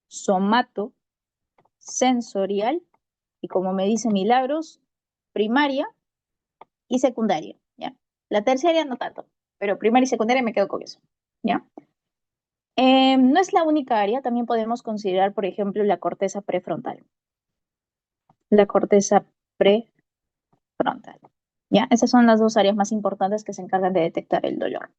somatosensorial y como me dice Milagros, primaria y secundaria, ¿ya? La terciaria no tanto, pero primaria y secundaria me quedo con eso, ¿ya? No es la única área, también podemos considerar, por ejemplo, la corteza prefrontal. La corteza prefrontal, ¿ya? Esas son las dos áreas más importantes que se encargan de detectar el dolor.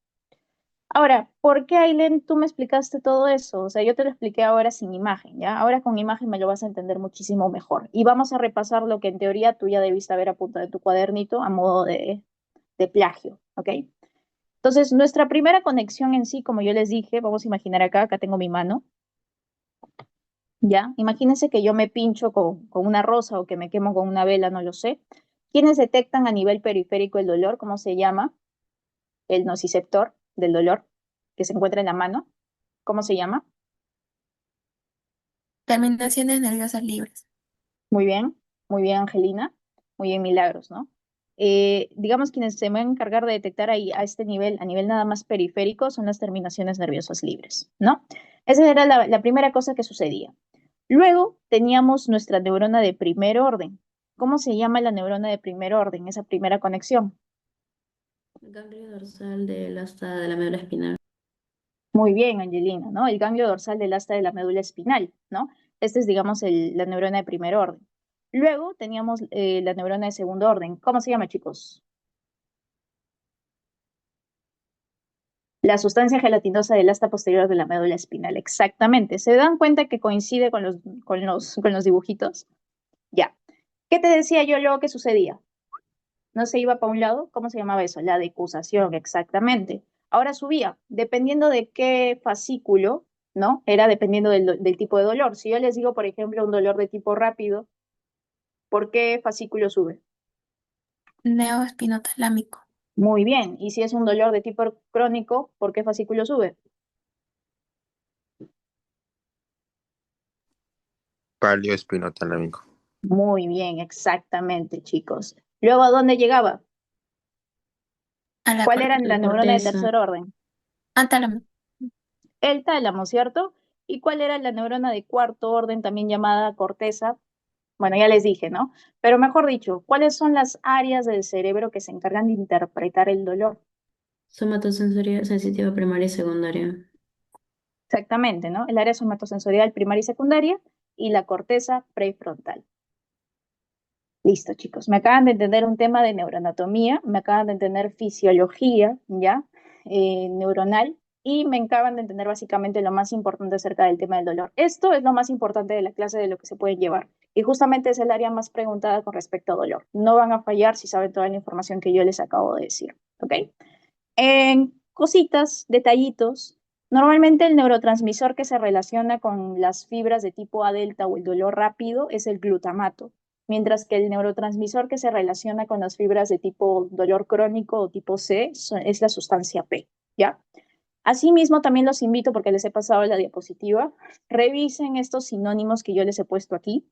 Ahora, ¿por qué, Aileen, tú me explicaste todo eso? O sea, yo te lo expliqué ahora sin imagen, ¿ya? Ahora con imagen me lo vas a entender muchísimo mejor. Y vamos a repasar lo que en teoría tú ya debiste haber apuntado en tu cuadernito a modo de plagio, ¿ok? Entonces, nuestra primera conexión en sí, como yo les dije, vamos a imaginar acá tengo mi mano, ¿ya? Imagínense que yo me pincho con una rosa o que me quemo con una vela, no lo sé. ¿Quiénes detectan a nivel periférico el dolor? ¿Cómo se llama? El nociceptor del dolor que se encuentra en la mano. ¿Cómo se llama? Terminaciones nerviosas libres. Muy bien, Angelina. Muy bien, Milagros, ¿no? Digamos, quienes se van a encargar de detectar ahí a este nivel, a nivel nada más periférico, son las terminaciones nerviosas libres, ¿no? Esa era la primera cosa que sucedía. Luego teníamos nuestra neurona de primer orden. ¿Cómo se llama la neurona de primer orden, esa primera conexión? El ganglio dorsal del asta de la médula espinal. Muy bien, Angelina, ¿no? El ganglio dorsal del asta de la médula espinal, ¿no? Este es, digamos, la neurona de primer orden. Luego teníamos la neurona de segundo orden. ¿Cómo se llama, chicos? La sustancia gelatinosa del asta posterior de la médula espinal. Exactamente. ¿Se dan cuenta que coincide con los dibujitos? Ya. ¿Qué te decía yo luego que sucedía? ¿No se iba para un lado? ¿Cómo se llamaba eso? La decusación, exactamente. Ahora subía, dependiendo de qué fascículo, ¿no? Era dependiendo del tipo de dolor. Si yo les digo, por ejemplo, un dolor de tipo rápido, ¿por qué fascículo sube? Neoespinotalámico. Muy bien. Y si es un dolor de tipo crónico, ¿por qué fascículo sube? Palioespinotalámico. Muy bien, exactamente, chicos. Luego, ¿a dónde llegaba? A la ¿Cuál era corteza. la La neurona de corteza. tercer orden? Antálamo. El tálamo, ¿cierto? ¿Y cuál era la neurona de cuarto orden, también llamada corteza? Bueno, ya les dije, ¿no? Pero mejor dicho, ¿cuáles son las áreas del cerebro que se encargan de interpretar el dolor? Somatosensoria sensitiva primaria y secundaria. Exactamente, ¿no? El área somatosensorial primaria y secundaria y la corteza prefrontal. Listo, chicos. Me acaban de entender un tema de neuroanatomía, me acaban de entender fisiología, ¿ya? Neuronal, y me acaban de entender básicamente lo más importante acerca del tema del dolor. Esto es lo más importante de la clase de lo que se puede llevar. Y justamente es el área más preguntada con respecto a dolor. No van a fallar si saben toda la información que yo les acabo de decir, ¿ok? En cositas, detallitos. Normalmente el neurotransmisor que se relaciona con las fibras de tipo A delta o el dolor rápido es el glutamato, mientras que el neurotransmisor que se relaciona con las fibras de tipo dolor crónico o tipo C es la sustancia P, ¿ya? Asimismo, también los invito, porque les he pasado la diapositiva, revisen estos sinónimos que yo les he puesto aquí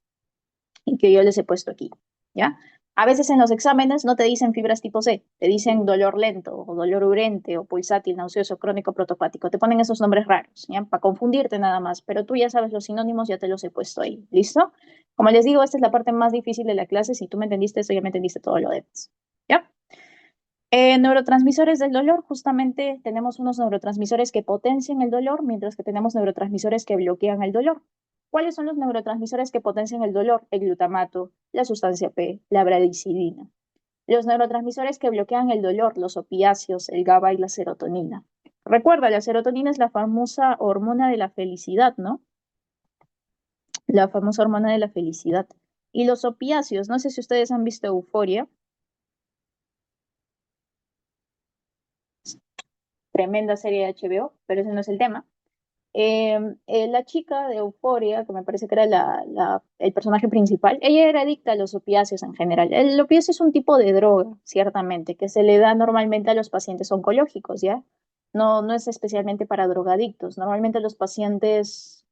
y que yo les he puesto aquí, ¿ya? A veces en los exámenes no te dicen fibras tipo C, te dicen dolor lento, o dolor urente, o pulsátil, nauseoso, crónico, protopático. Te ponen esos nombres raros, ¿ya? Para confundirte nada más, pero tú ya sabes los sinónimos, ya te los he puesto ahí, ¿listo? Como les digo, esta es la parte más difícil de la clase. Si tú me entendiste eso, ya me entendiste todo lo demás, ¿ya? Neurotransmisores del dolor, justamente tenemos unos neurotransmisores que potencian el dolor, mientras que tenemos neurotransmisores que bloquean el dolor. ¿Cuáles son los neurotransmisores que potencian el dolor? El glutamato, la sustancia P, la bradicilina. Los neurotransmisores que bloquean el dolor, los opiáceos, el GABA y la serotonina. Recuerda, la serotonina es la famosa hormona de la felicidad, ¿no? La famosa hormona de la felicidad. Y los opiáceos, no sé si ustedes han visto Euforia, tremenda serie de HBO, pero ese no es el tema. La chica de Euforia, que me parece que era el personaje principal, ella era adicta a los opiáceos en general. El opiáceo es un tipo de droga, ciertamente, que se le da normalmente a los pacientes oncológicos, ¿ya? No, no es especialmente para drogadictos. Normalmente los pacientes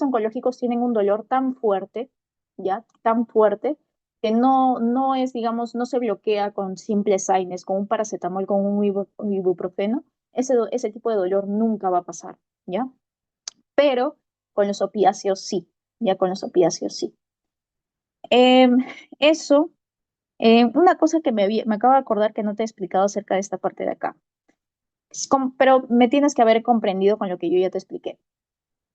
oncológicos tienen un dolor tan fuerte, ¿ya? Tan fuerte, que no es, digamos, no se bloquea con simples AINES, con un paracetamol, con un ibuprofeno. Ese tipo de dolor nunca va a pasar, ¿ya? Pero con los opiáceos sí, ya con los opiáceos sí. Em, eso, una cosa que me acabo de acordar que no te he explicado acerca de esta parte de acá, pero me tienes que haber comprendido con lo que yo ya te expliqué.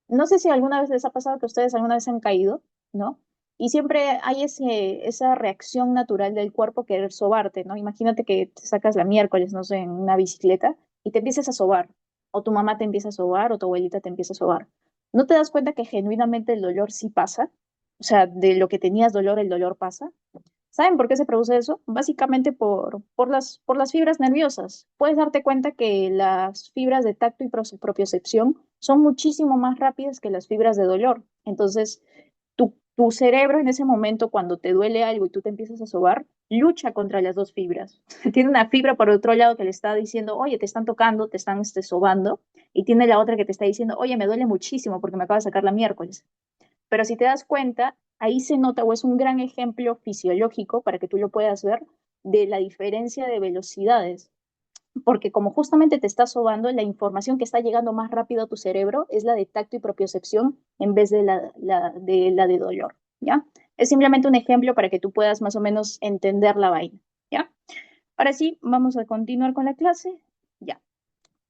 No sé si alguna vez les ha pasado que ustedes alguna vez han caído, ¿no? Y siempre hay esa reacción natural del cuerpo querer sobarte, ¿no? Imagínate que te sacas la miércoles, no sé, en una bicicleta y te empiezas a sobar, o tu mamá te empieza a sobar, o tu abuelita te empieza a sobar. ¿No te das cuenta que genuinamente el dolor sí pasa? O sea, de lo que tenías dolor, el dolor pasa. ¿Saben por qué se produce eso? Básicamente por las fibras nerviosas. Puedes darte cuenta que las fibras de tacto y propiocepción son muchísimo más rápidas que las fibras de dolor. Entonces, tu cerebro en ese momento, cuando te duele algo y tú te empiezas a sobar, lucha contra las dos fibras. Tiene una fibra por otro lado que le está diciendo, oye, te están tocando, te están sobando, y tiene la otra que te está diciendo, oye, me duele muchísimo porque me acaba de sacar la miércoles. Pero si te das cuenta, ahí se nota o es un gran ejemplo fisiológico para que tú lo puedas ver de la diferencia de velocidades. Porque como justamente te está sobando, la información que está llegando más rápido a tu cerebro es la de tacto y propiocepción en vez de la de dolor, ¿ya? Es simplemente un ejemplo para que tú puedas más o menos entender la vaina, ¿ya? Ahora sí, vamos a continuar con la clase, ya.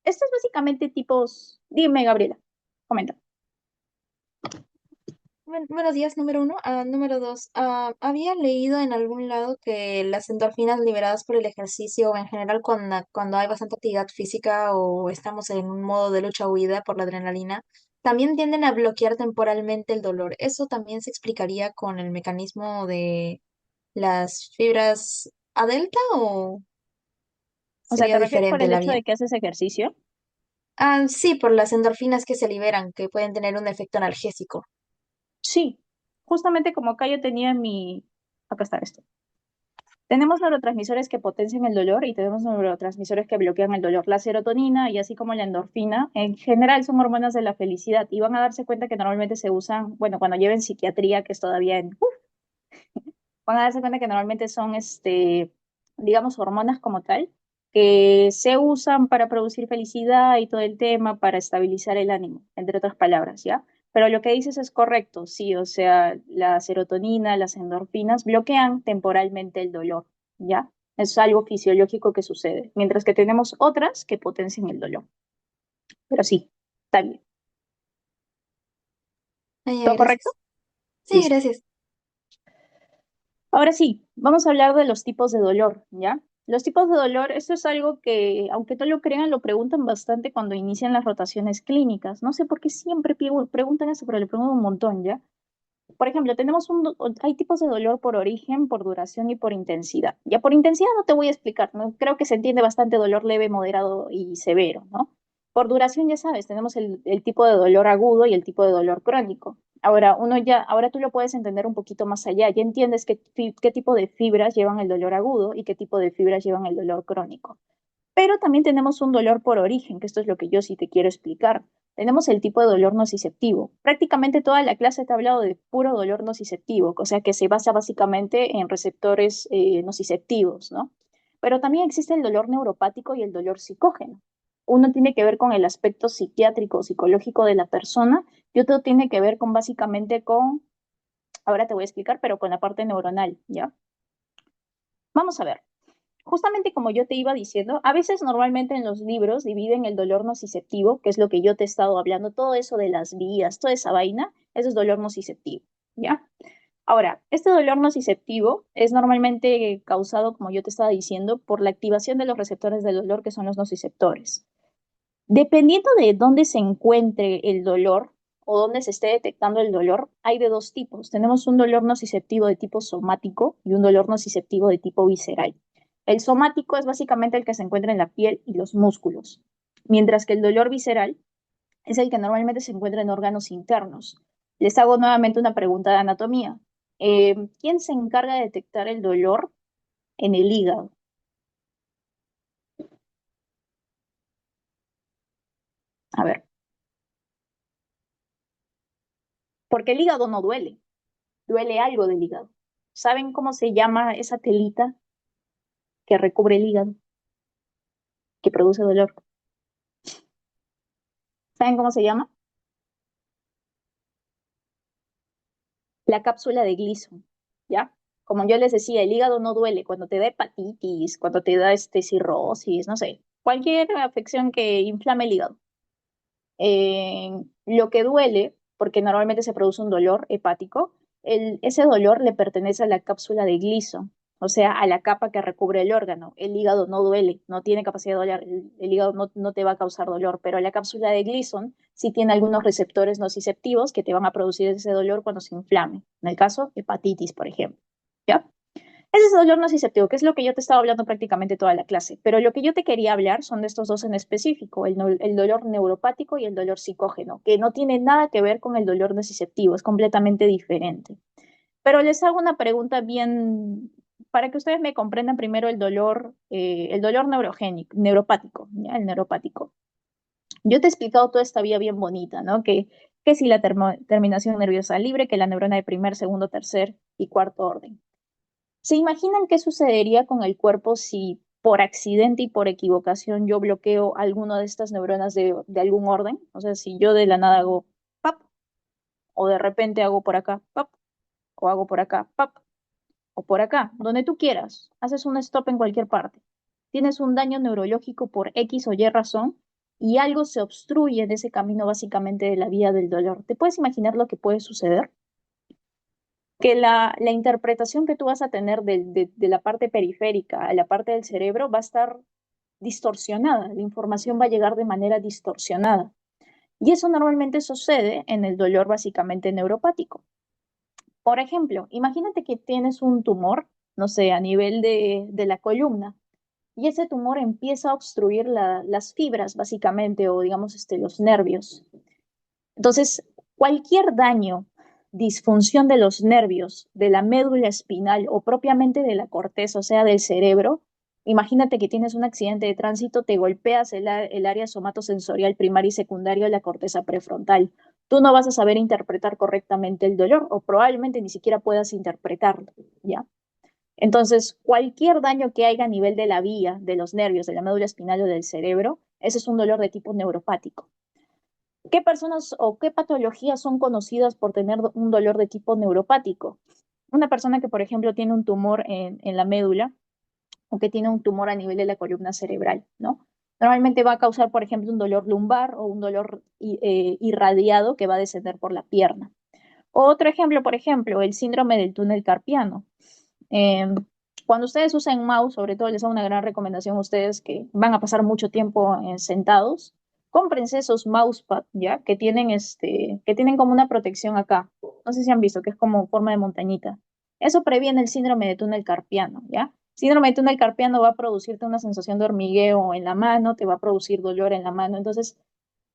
Esto es básicamente tipos... Dime, Gabriela, comenta. Buenos días, número uno. Número dos, había leído en algún lado que las endorfinas liberadas por el ejercicio o en general cuando hay bastante actividad física o estamos en un modo de lucha-huida por la adrenalina, también tienden a bloquear temporalmente el dolor. ¿Eso también se explicaría con el mecanismo de las fibras A delta o O sea, sería ¿te refieres por diferente el la hecho vía? de que haces ejercicio? Sí, por las endorfinas que se liberan, que pueden tener un efecto analgésico. Sí, justamente como acá yo tenía mi... Acá está esto. Tenemos neurotransmisores que potencian el dolor y tenemos neurotransmisores que bloquean el dolor. La serotonina y así como la endorfina, en general son hormonas de la felicidad y van a darse cuenta que normalmente se usan, bueno, cuando lleven psiquiatría, que es todavía en... van a darse cuenta que normalmente son, digamos, hormonas como tal, que se usan para producir felicidad y todo el tema, para estabilizar el ánimo, entre otras palabras, ¿ya? Pero lo que dices es correcto, sí, o sea, la serotonina, las endorfinas bloquean temporalmente el dolor, ¿ya? Es algo fisiológico que sucede, mientras que tenemos otras que potencian el dolor. Pero sí, está bien. Ah, ya, ¿Todo correcto? gracias. Sí, Listo. gracias. Ahora sí, vamos a hablar de los tipos de dolor, ¿ya? Los tipos de dolor, esto es algo que, aunque no lo crean, lo preguntan bastante cuando inician las rotaciones clínicas. No sé por qué siempre preguntan eso, pero le preguntan un montón, ¿ya? Por ejemplo, hay tipos de dolor por origen, por duración y por intensidad. Ya por intensidad no te voy a explicar, ¿no? Creo que se entiende bastante dolor leve, moderado y severo, ¿no? Por duración, ya sabes, tenemos el tipo de dolor agudo y el tipo de dolor crónico. Ahora tú lo puedes entender un poquito más allá. Ya entiendes qué tipo de fibras llevan el dolor agudo y qué tipo de fibras llevan el dolor crónico. Pero también tenemos un dolor por origen, que esto es lo que yo sí te quiero explicar. Tenemos el tipo de dolor nociceptivo. Prácticamente toda la clase te ha hablado de puro dolor nociceptivo, o sea que se basa básicamente en receptores nociceptivos, ¿no? Pero también existe el dolor neuropático y el dolor psicógeno. Uno tiene que ver con el aspecto psiquiátrico o psicológico de la persona y otro tiene que ver con básicamente ahora te voy a explicar, pero con la parte neuronal, ¿ya? Vamos a ver. Justamente como yo te iba diciendo, a veces normalmente en los libros dividen el dolor nociceptivo, que es lo que yo te he estado hablando, todo eso de las vías, toda esa vaina, eso es dolor nociceptivo, ¿ya? Ahora, este dolor nociceptivo es normalmente causado, como yo te estaba diciendo, por la activación de los receptores del dolor, que son los nociceptores. Dependiendo de dónde se encuentre el dolor o dónde se esté detectando el dolor, hay de dos tipos. Tenemos un dolor nociceptivo de tipo somático y un dolor nociceptivo de tipo visceral. El somático es básicamente el que se encuentra en la piel y los músculos, mientras que el dolor visceral es el que normalmente se encuentra en órganos internos. Les hago nuevamente una pregunta de anatomía. ¿Quién se encarga de detectar el dolor en el hígado? A ver, porque el hígado no duele. Duele algo del hígado. ¿Saben cómo se llama esa telita que recubre el hígado, que produce dolor? ¿Saben cómo se llama? La cápsula de Gleason, ¿ya? Como yo les decía, el hígado no duele cuando te da hepatitis, cuando te da cirrosis, no sé, cualquier afección que inflame el hígado. Lo que duele, porque normalmente se produce un dolor hepático, ese dolor le pertenece a la cápsula de Gleason, o sea, a la capa que recubre el órgano. El hígado no duele, no tiene capacidad de doler, el hígado no te va a causar dolor, pero la cápsula de Gleason sí tiene algunos receptores nociceptivos que te van a producir ese dolor cuando se inflame. En el caso, hepatitis, por ejemplo. ¿Ya? Ese es el dolor nociceptivo, que es lo que yo te estaba hablando prácticamente toda la clase. Pero lo que yo te quería hablar son de estos dos en específico, el dolor neuropático y el dolor psicógeno, que no tiene nada que ver con el dolor nociceptivo, es completamente diferente. Pero les hago una pregunta bien, para que ustedes me comprendan primero el dolor neuropático, ¿ya? El neuropático. Yo te he explicado toda esta vía bien bonita, ¿no? Que si la terminación nerviosa libre, que la neurona de primer, segundo, tercer y cuarto orden. ¿Se imaginan qué sucedería con el cuerpo si por accidente y por equivocación yo bloqueo alguna de estas neuronas de algún orden? O sea, si yo de la nada hago pap, o de repente hago por acá pap, o hago por acá pap, o por acá, donde tú quieras, haces un stop en cualquier parte. Tienes un daño neurológico por X o Y razón y algo se obstruye en ese camino básicamente de la vía del dolor. ¿Te puedes imaginar lo que puede suceder? que la interpretación que tú vas a tener de la parte periférica a la parte del cerebro va a estar distorsionada, la información va a llegar de manera distorsionada. Y eso normalmente sucede en el dolor básicamente neuropático. Por ejemplo, imagínate que tienes un tumor, no sé, a nivel de la columna, y ese tumor empieza a obstruir las fibras básicamente, o digamos los nervios. Entonces, cualquier daño, disfunción de los nervios, de la médula espinal o propiamente de la corteza, o sea, del cerebro, imagínate que tienes un accidente de tránsito, te golpeas el área somatosensorial primaria y secundaria de la corteza prefrontal. Tú no vas a saber interpretar correctamente el dolor o probablemente ni siquiera puedas interpretarlo, ¿ya? Entonces, cualquier daño que haya a nivel de la vía, de los nervios, de la médula espinal o del cerebro, ese es un dolor de tipo neuropático. ¿Qué personas o qué patologías son conocidas por tener un dolor de tipo neuropático? Una persona que, por ejemplo, tiene un tumor en la médula o que tiene un tumor a nivel de la columna cerebral, ¿no? Normalmente va a causar, por ejemplo, un dolor lumbar o un dolor irradiado que va a descender por la pierna. Otro ejemplo, por ejemplo, el síndrome del túnel carpiano. Eh, Cuando ustedes usan mouse, sobre todo les hago una gran recomendación a ustedes que van a pasar mucho tiempo sentados, cómprense esos mousepad, ¿ya? Que tienen como una protección acá. No sé si han visto, que es como forma de montañita. Eso previene el síndrome de túnel carpiano, ¿ya? Síndrome de túnel carpiano va a producirte una sensación de hormigueo en la mano, te va a producir dolor en la mano. Entonces,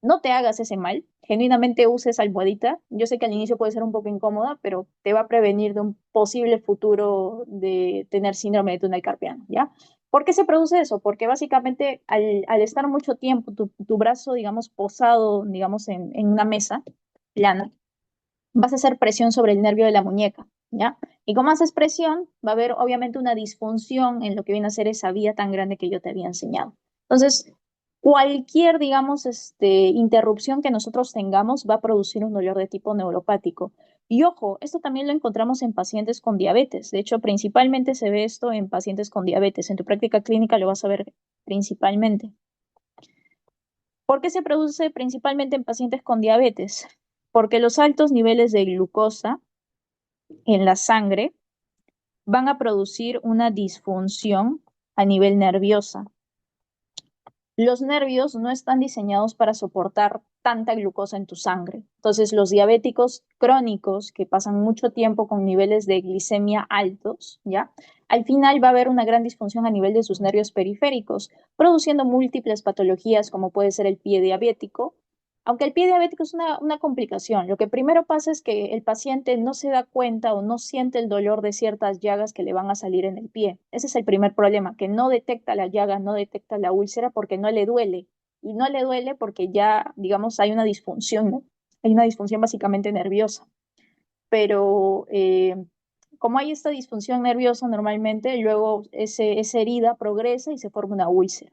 no te hagas ese mal, genuinamente uses almohadita. Yo sé que al inicio puede ser un poco incómoda, pero te va a prevenir de un posible futuro de tener síndrome de túnel carpiano, ¿ya? ¿Por qué se produce eso? Porque básicamente al estar mucho tiempo tu brazo, digamos, posado, digamos, en una mesa plana, vas a hacer presión sobre el nervio de la muñeca, ¿ya? Y como haces presión, va a haber obviamente una disfunción en lo que viene a ser esa vía tan grande que yo te había enseñado. Entonces, cualquier, digamos, interrupción que nosotros tengamos va a producir un dolor de tipo neuropático. Y ojo, esto también lo encontramos en pacientes con diabetes. De hecho, principalmente se ve esto en pacientes con diabetes. En tu práctica clínica lo vas a ver principalmente. ¿Por qué se produce principalmente en pacientes con diabetes? Porque los altos niveles de glucosa en la sangre van a producir una disfunción a nivel nerviosa. Los nervios no están diseñados para soportar tanta glucosa en tu sangre. Entonces, los diabéticos crónicos que pasan mucho tiempo con niveles de glicemia altos, ¿ya? Al final va a haber una gran disfunción a nivel de sus nervios periféricos, produciendo múltiples patologías como puede ser el pie diabético. Aunque el pie diabético es una complicación, lo que primero pasa es que el paciente no se da cuenta o no siente el dolor de ciertas llagas que le van a salir en el pie. Ese es el primer problema, que no detecta la llaga, no detecta la úlcera porque no le duele. Y no le duele porque ya, digamos, hay una disfunción, ¿no? Hay una disfunción básicamente nerviosa. Pero como hay esta disfunción nerviosa normalmente, luego esa herida progresa y se forma una úlcera.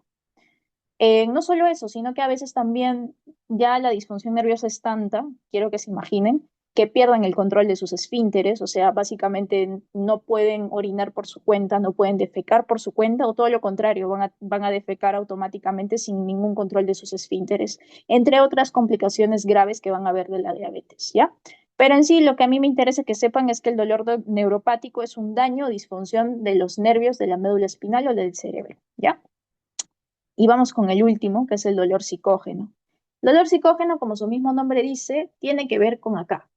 No solo eso, sino que a veces también ya la disfunción nerviosa es tanta, quiero que se imaginen, que pierden el control de sus esfínteres, o sea, básicamente no pueden orinar por su cuenta, no pueden defecar por su cuenta, o todo lo contrario, van a defecar automáticamente sin ningún control de sus esfínteres, entre otras complicaciones graves que van a haber de la diabetes, ¿ya? Pero en sí, lo que a mí me interesa que sepan es que el dolor neuropático es un daño o disfunción de los nervios de la médula espinal o del cerebro, ¿ya? Y vamos con el último, que es el dolor psicógeno. El dolor psicógeno, como su mismo nombre dice, tiene que ver con acá,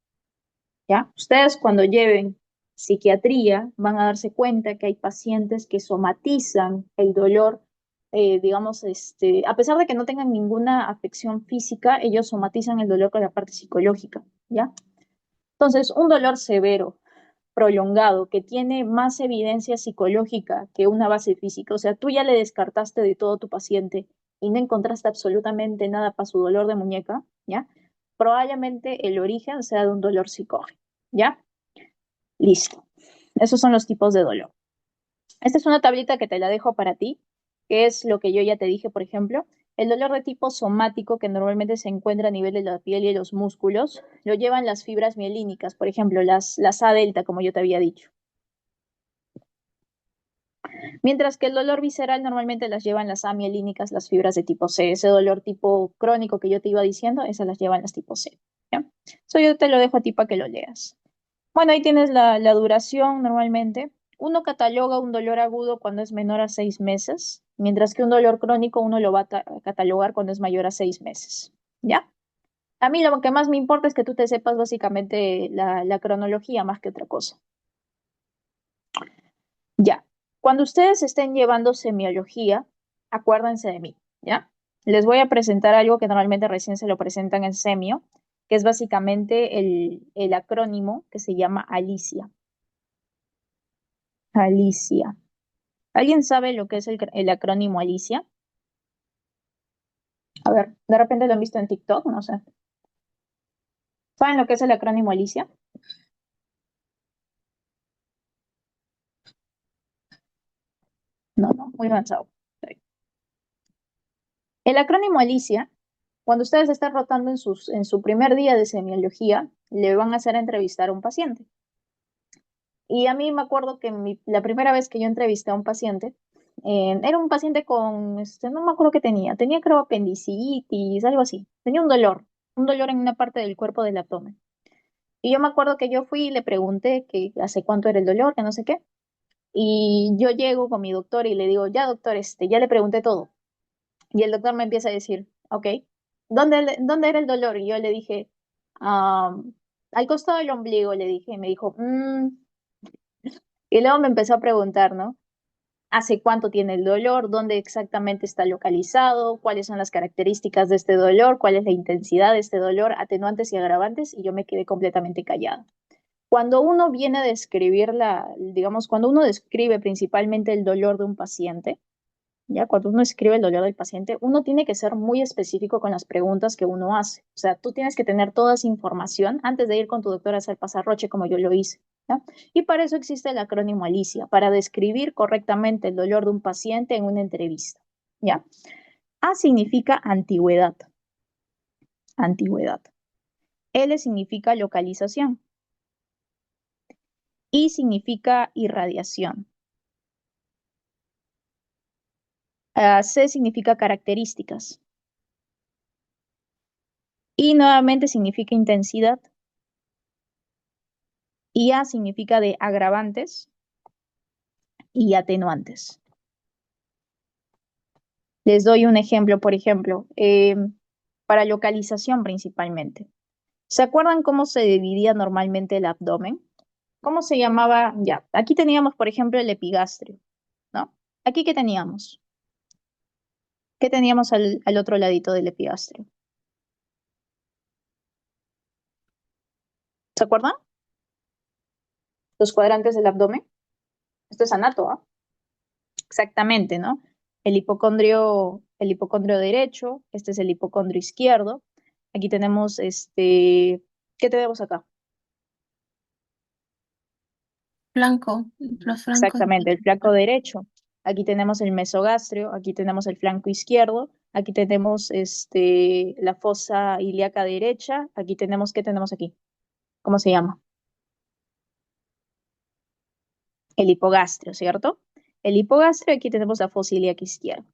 ¿ya? Ustedes cuando lleven psiquiatría van a darse cuenta que hay pacientes que somatizan el dolor, digamos, a pesar de que no tengan ninguna afección física, ellos somatizan el dolor con la parte psicológica, ¿ya? Entonces, un dolor severo, prolongado, que tiene más evidencia psicológica que una base física. O sea, tú ya le descartaste de todo tu paciente y no encontraste absolutamente nada para su dolor de muñeca, ¿ya? Probablemente el origen sea de un dolor psicógeno, ¿ya? Listo. Esos son los tipos de dolor. Esta es una tablita que te la dejo para ti, que es lo que yo ya te dije, por ejemplo. El dolor de tipo somático, que normalmente se encuentra a nivel de la piel y de los músculos, lo llevan las fibras mielínicas, por ejemplo, las A delta, como yo te había dicho. Mientras que el dolor visceral normalmente las llevan las amielínicas, las fibras de tipo C. Ese dolor tipo crónico que yo te iba diciendo, esas las llevan las tipo C, ¿ya? Eso yo te lo dejo a ti para que lo leas. Bueno, ahí tienes la duración normalmente. Uno cataloga un dolor agudo cuando es menor a 6 meses, mientras que un dolor crónico uno lo va a catalogar cuando es mayor a 6 meses. ¿Ya? A mí lo que más me importa es que tú te sepas básicamente la cronología más que otra cosa. Ya. Cuando ustedes estén llevando semiología, acuérdense de mí, ¿ya? Les voy a presentar algo que normalmente recién se lo presentan en semio, que es básicamente el acrónimo que se llama Alicia. Alicia. ¿Alguien sabe lo que es el acrónimo Alicia? A ver, de repente lo han visto en TikTok, no sé. ¿Saben lo que es el acrónimo Alicia? No, no, muy avanzado. El acrónimo Alicia, cuando ustedes están rotando en su primer día de semiología, le van a hacer entrevistar a un paciente. Y a mí me acuerdo que la primera vez que yo entrevisté a un paciente, era un paciente con, no me acuerdo qué tenía creo apendicitis, algo así. Tenía un dolor en una parte del cuerpo del abdomen. Y yo me acuerdo que yo fui y le pregunté que hace cuánto era el dolor, que no sé qué. Y yo llego con mi doctor y le digo, ya doctor, ya le pregunté todo. Y el doctor me empieza a decir, ok, ¿dónde era el dolor? Y yo le dije, al costado del ombligo, le dije. Y me dijo, Y luego me empezó a preguntar, ¿no? ¿Hace cuánto tiene el dolor? ¿Dónde exactamente está localizado? ¿Cuáles son las características de este dolor? ¿Cuál es la intensidad de este dolor? Atenuantes y agravantes. Y yo me quedé completamente callada. Cuando uno viene a describir digamos, cuando uno describe principalmente el dolor de un paciente, ya cuando uno escribe el dolor del paciente, uno tiene que ser muy específico con las preguntas que uno hace. O sea, tú tienes que tener toda esa información antes de ir con tu doctor a hacer pasarroche como yo lo hice. ¿Ya? Y para eso existe el acrónimo ALICIA, para describir correctamente el dolor de un paciente en una entrevista. ¿Ya? A significa antigüedad. Antigüedad. L significa localización. I significa irradiación. C significa características. Y nuevamente significa intensidad. Y A significa de agravantes y atenuantes. Les doy un ejemplo, por ejemplo, para localización principalmente. ¿Se acuerdan cómo se dividía normalmente el abdomen? ¿Cómo se llamaba? Ya, aquí teníamos, por ejemplo, el epigastrio, ¿no? ¿Aquí qué teníamos? ¿Qué teníamos al otro ladito del epigastrio? ¿Se acuerdan? Los cuadrantes del abdomen. Esto es anato, ¿ah? Exactamente, ¿no? El hipocondrio derecho, este es el hipocondrio izquierdo. Aquí tenemos ¿qué tenemos acá? Flanco, los flancos. Exactamente, el flanco derecho. Aquí tenemos el mesogastrio, aquí tenemos el flanco izquierdo, aquí tenemos la fosa ilíaca derecha, aquí tenemos, ¿qué tenemos aquí? ¿Cómo se llama? El hipogastrio, ¿cierto? El hipogastrio, aquí tenemos la fosa ilíaca izquierda.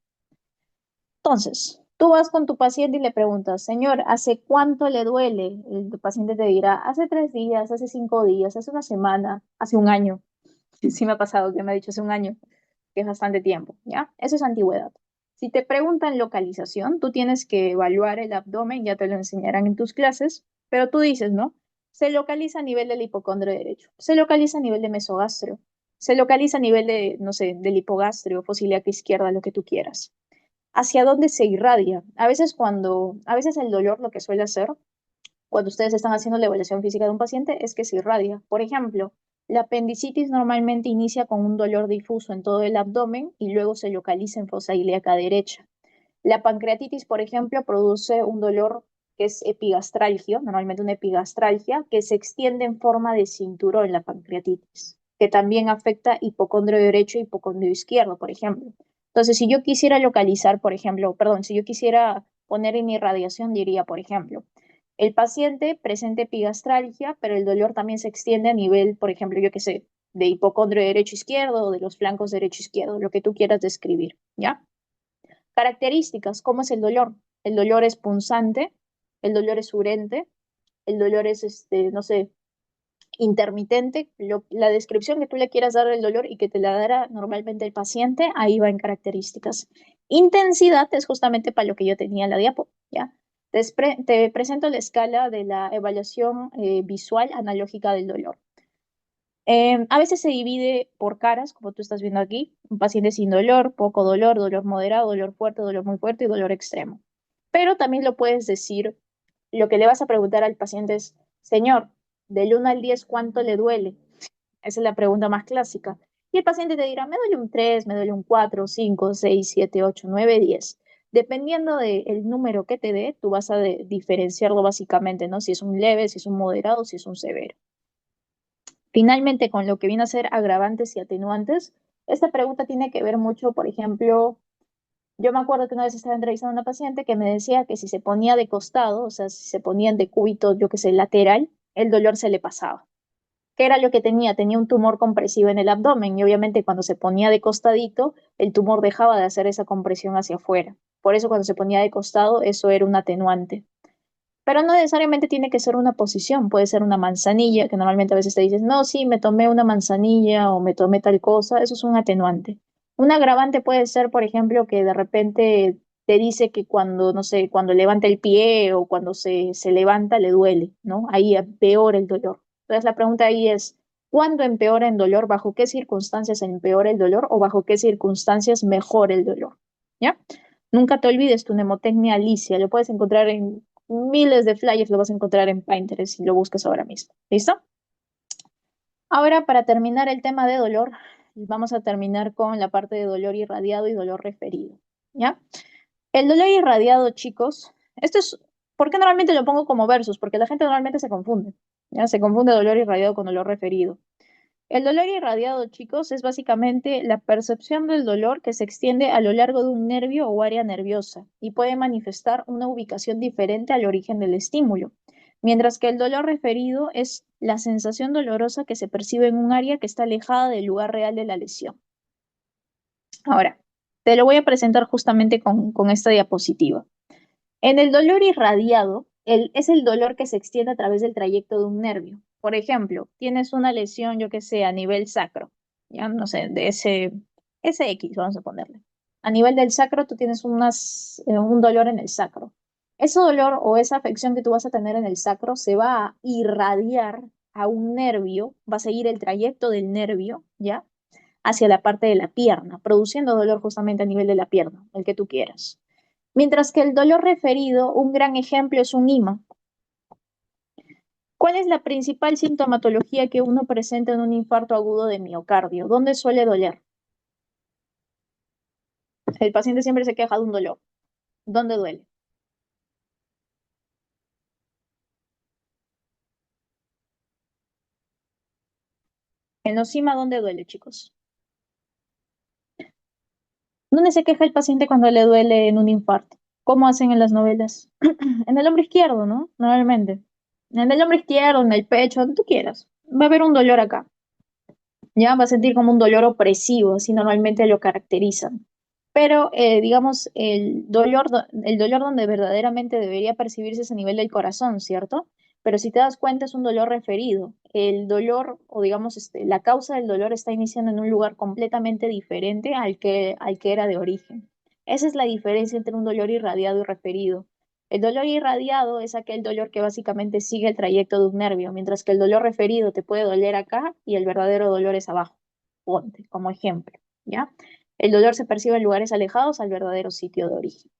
Entonces, tú vas con tu paciente y le preguntas, señor, ¿hace cuánto le duele? Tu paciente te dirá, hace 3 días, hace 5 días, hace una semana, hace un año. Sí me ha pasado que me ha dicho hace un año, que es bastante tiempo, ¿ya? Eso es antigüedad. Si te preguntan localización, tú tienes que evaluar el abdomen, ya te lo enseñarán en tus clases, pero tú dices, ¿no? Se localiza a nivel del hipocondrio derecho, se localiza a nivel de mesogastrio, se localiza a nivel de, no sé, del hipogastrio, fosa ilíaca izquierda, lo que tú quieras. ¿Hacia dónde se irradia? A veces el dolor lo que suele hacer cuando ustedes están haciendo la evaluación física de un paciente es que se irradia. Por ejemplo, la apendicitis normalmente inicia con un dolor difuso en todo el abdomen y luego se localiza en fosa ilíaca derecha. La pancreatitis, por ejemplo, produce un dolor que es epigastralgia, normalmente una epigastralgia, que se extiende en forma de cinturón, la pancreatitis, que también afecta hipocondrio derecho e hipocondrio izquierdo, por ejemplo. Entonces, si yo quisiera localizar, por ejemplo, perdón, si yo quisiera poner en irradiación, diría, por ejemplo, el paciente presenta epigastralgia, pero el dolor también se extiende a nivel, por ejemplo, yo qué sé, de hipocondrio derecho-izquierdo o de los flancos derecho-izquierdo, lo que tú quieras describir, ¿ya? Características, ¿cómo es el dolor? El dolor es punzante, el dolor es urente, el dolor es, no sé, intermitente, la descripción que tú le quieras dar del dolor y que te la dará normalmente el paciente, ahí va en características. Intensidad es justamente para lo que yo tenía en la diapo, ¿ya? Te presento la escala de la evaluación visual analógica del dolor. A veces se divide por caras, como tú estás viendo aquí, un paciente sin dolor, poco dolor, dolor moderado, dolor fuerte, dolor muy fuerte y dolor extremo. Pero también lo puedes decir, lo que le vas a preguntar al paciente es, señor, del 1 al 10, ¿cuánto le duele? Esa es la pregunta más clásica. Y el paciente te dirá, me duele un 3, me duele un 4, 5, 6, 7, 8, 9, 10. Dependiendo del número que te dé, tú vas a diferenciarlo básicamente, ¿no? Si es un leve, si es un moderado, si es un severo. Finalmente, con lo que viene a ser agravantes y atenuantes, esta pregunta tiene que ver mucho, por ejemplo, yo me acuerdo que una vez estaba entrevistando a una paciente que me decía que si se ponía de costado, o sea, si se ponían de cúbito, yo que sé, lateral, el dolor se le pasaba. ¿Qué era lo que tenía? Tenía un tumor compresivo en el abdomen y obviamente cuando se ponía de costadito, el tumor dejaba de hacer esa compresión hacia afuera. Por eso cuando se ponía de costado, eso era un atenuante. Pero no necesariamente tiene que ser una posición, puede ser una manzanilla, que normalmente a veces te dices, no, sí, me tomé una manzanilla o me tomé tal cosa, eso es un atenuante. Un agravante puede ser, por ejemplo, que de repente te dice que cuando, no sé, cuando levanta el pie o cuando se levanta le duele, ¿no? Ahí empeora el dolor. Entonces la pregunta ahí es, ¿cuándo empeora el dolor? ¿Bajo qué circunstancias empeora el dolor o bajo qué circunstancias mejora el dolor? ¿Ya? Nunca te olvides tu mnemotecnia Alicia, lo puedes encontrar en miles de flyers, lo vas a encontrar en Pinterest si lo buscas ahora mismo. ¿Listo? Ahora, para terminar el tema de dolor, vamos a terminar con la parte de dolor irradiado y dolor referido. ¿Ya? El dolor irradiado, chicos, esto es, ¿por qué normalmente lo pongo como versus? Porque la gente normalmente se confunde. ¿Ya? Se confunde dolor irradiado con dolor referido. El dolor irradiado, chicos, es básicamente la percepción del dolor que se extiende a lo largo de un nervio o área nerviosa y puede manifestar una ubicación diferente al origen del estímulo, mientras que el dolor referido es la sensación dolorosa que se percibe en un área que está alejada del lugar real de la lesión. Ahora, te lo voy a presentar justamente con esta diapositiva. En el dolor irradiado, es el dolor que se extiende a través del trayecto de un nervio. Por ejemplo, tienes una lesión, yo que sé, a nivel sacro, ya no sé, de ese SX, vamos a ponerle. A nivel del sacro, tú tienes un dolor en el sacro. Ese dolor o esa afección que tú vas a tener en el sacro se va a irradiar a un nervio, va a seguir el trayecto del nervio, ¿ya? Hacia la parte de la pierna, produciendo dolor justamente a nivel de la pierna, el que tú quieras. Mientras que el dolor referido, un gran ejemplo es un IMA. ¿Cuál es la principal sintomatología que uno presenta en un infarto agudo de miocardio? ¿Dónde suele doler? El paciente siempre se queja de un dolor. ¿Dónde duele? En los IMA, ¿dónde duele, chicos? ¿Dónde se queja el paciente cuando le duele en un infarto? ¿Cómo hacen en las novelas? En el hombro izquierdo, ¿no? Normalmente. En el hombro izquierdo, en el pecho, donde tú quieras. Va a haber un dolor acá. Ya va a sentir como un dolor opresivo, así normalmente lo caracterizan. Pero, digamos, el dolor donde verdaderamente debería percibirse es a nivel del corazón, ¿cierto? Pero si te das cuenta es un dolor referido. El dolor, o digamos, la causa del dolor está iniciando en un lugar completamente diferente al que era de origen. Esa es la diferencia entre un dolor irradiado y referido. El dolor irradiado es aquel dolor que básicamente sigue el trayecto de un nervio, mientras que el dolor referido te puede doler acá y el verdadero dolor es abajo. Ponte como ejemplo, ¿ya? El dolor se percibe en lugares alejados al verdadero sitio de origen.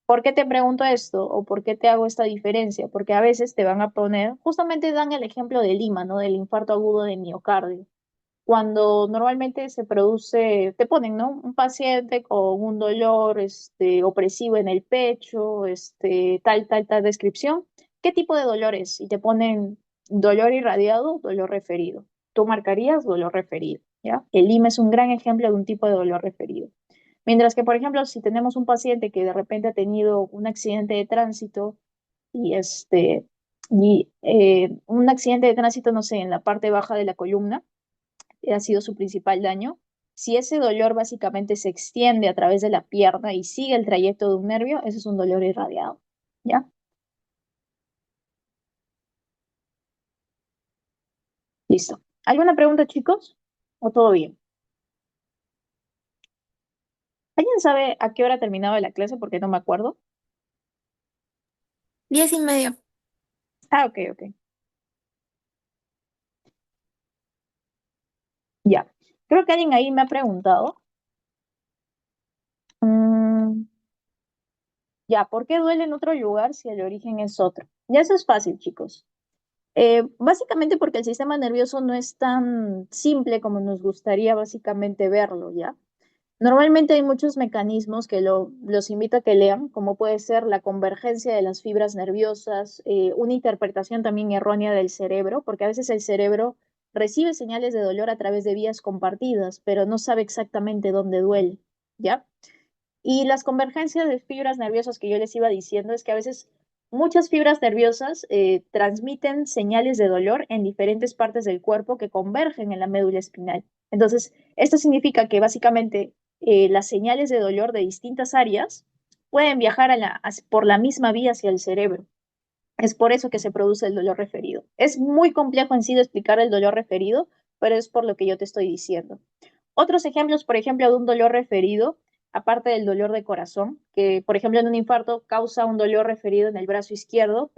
¿Por qué te pregunto esto o por qué te hago esta diferencia? Porque a veces te van a poner, justamente dan el ejemplo del IMA, ¿no? Del infarto agudo de miocardio. Cuando normalmente se produce, te ponen, ¿no? Un paciente con un dolor opresivo en el pecho, tal descripción. ¿Qué tipo de dolor es? Y te ponen dolor irradiado, dolor referido. Tú marcarías dolor referido, ¿ya? El IMA es un gran ejemplo de un tipo de dolor referido. Mientras que, por ejemplo, si tenemos un paciente que de repente ha tenido un accidente de tránsito y un accidente de tránsito, no sé, en la parte baja de la columna, ha sido su principal daño. Si ese dolor básicamente se extiende a través de la pierna y sigue el trayecto de un nervio, ese es un dolor irradiado, ¿ya? Listo. ¿Alguna pregunta, chicos? ¿O todo bien? ¿Alguien sabe a qué hora terminaba la clase? Porque no me acuerdo. 10:30. Ah, ok, ok. Ya. Creo que alguien ahí me ha preguntado. mm, ya, ¿por qué duele en otro lugar si el origen es otro? Ya eso es fácil, chicos. Básicamente porque el sistema nervioso no es tan simple como nos gustaría básicamente verlo, ¿ya? Normalmente hay muchos mecanismos que los invito a que lean, como puede ser la convergencia de las fibras nerviosas, una interpretación también errónea del cerebro, porque a veces el cerebro recibe señales de dolor a través de vías compartidas, pero no sabe exactamente dónde duele, ¿ya? Y las convergencias de fibras nerviosas que yo les iba diciendo es que a veces muchas fibras nerviosas transmiten señales de dolor en diferentes partes del cuerpo que convergen en la médula espinal. Entonces, esto significa que básicamente las señales de dolor de distintas áreas pueden viajar por la misma vía hacia el cerebro. Es por eso que se produce el dolor referido. Es muy complejo en sí de explicar el dolor referido, pero es por lo que yo te estoy diciendo. Otros ejemplos, por ejemplo, de un dolor referido, aparte del dolor de corazón, que por ejemplo en un infarto causa un dolor referido en el brazo izquierdo,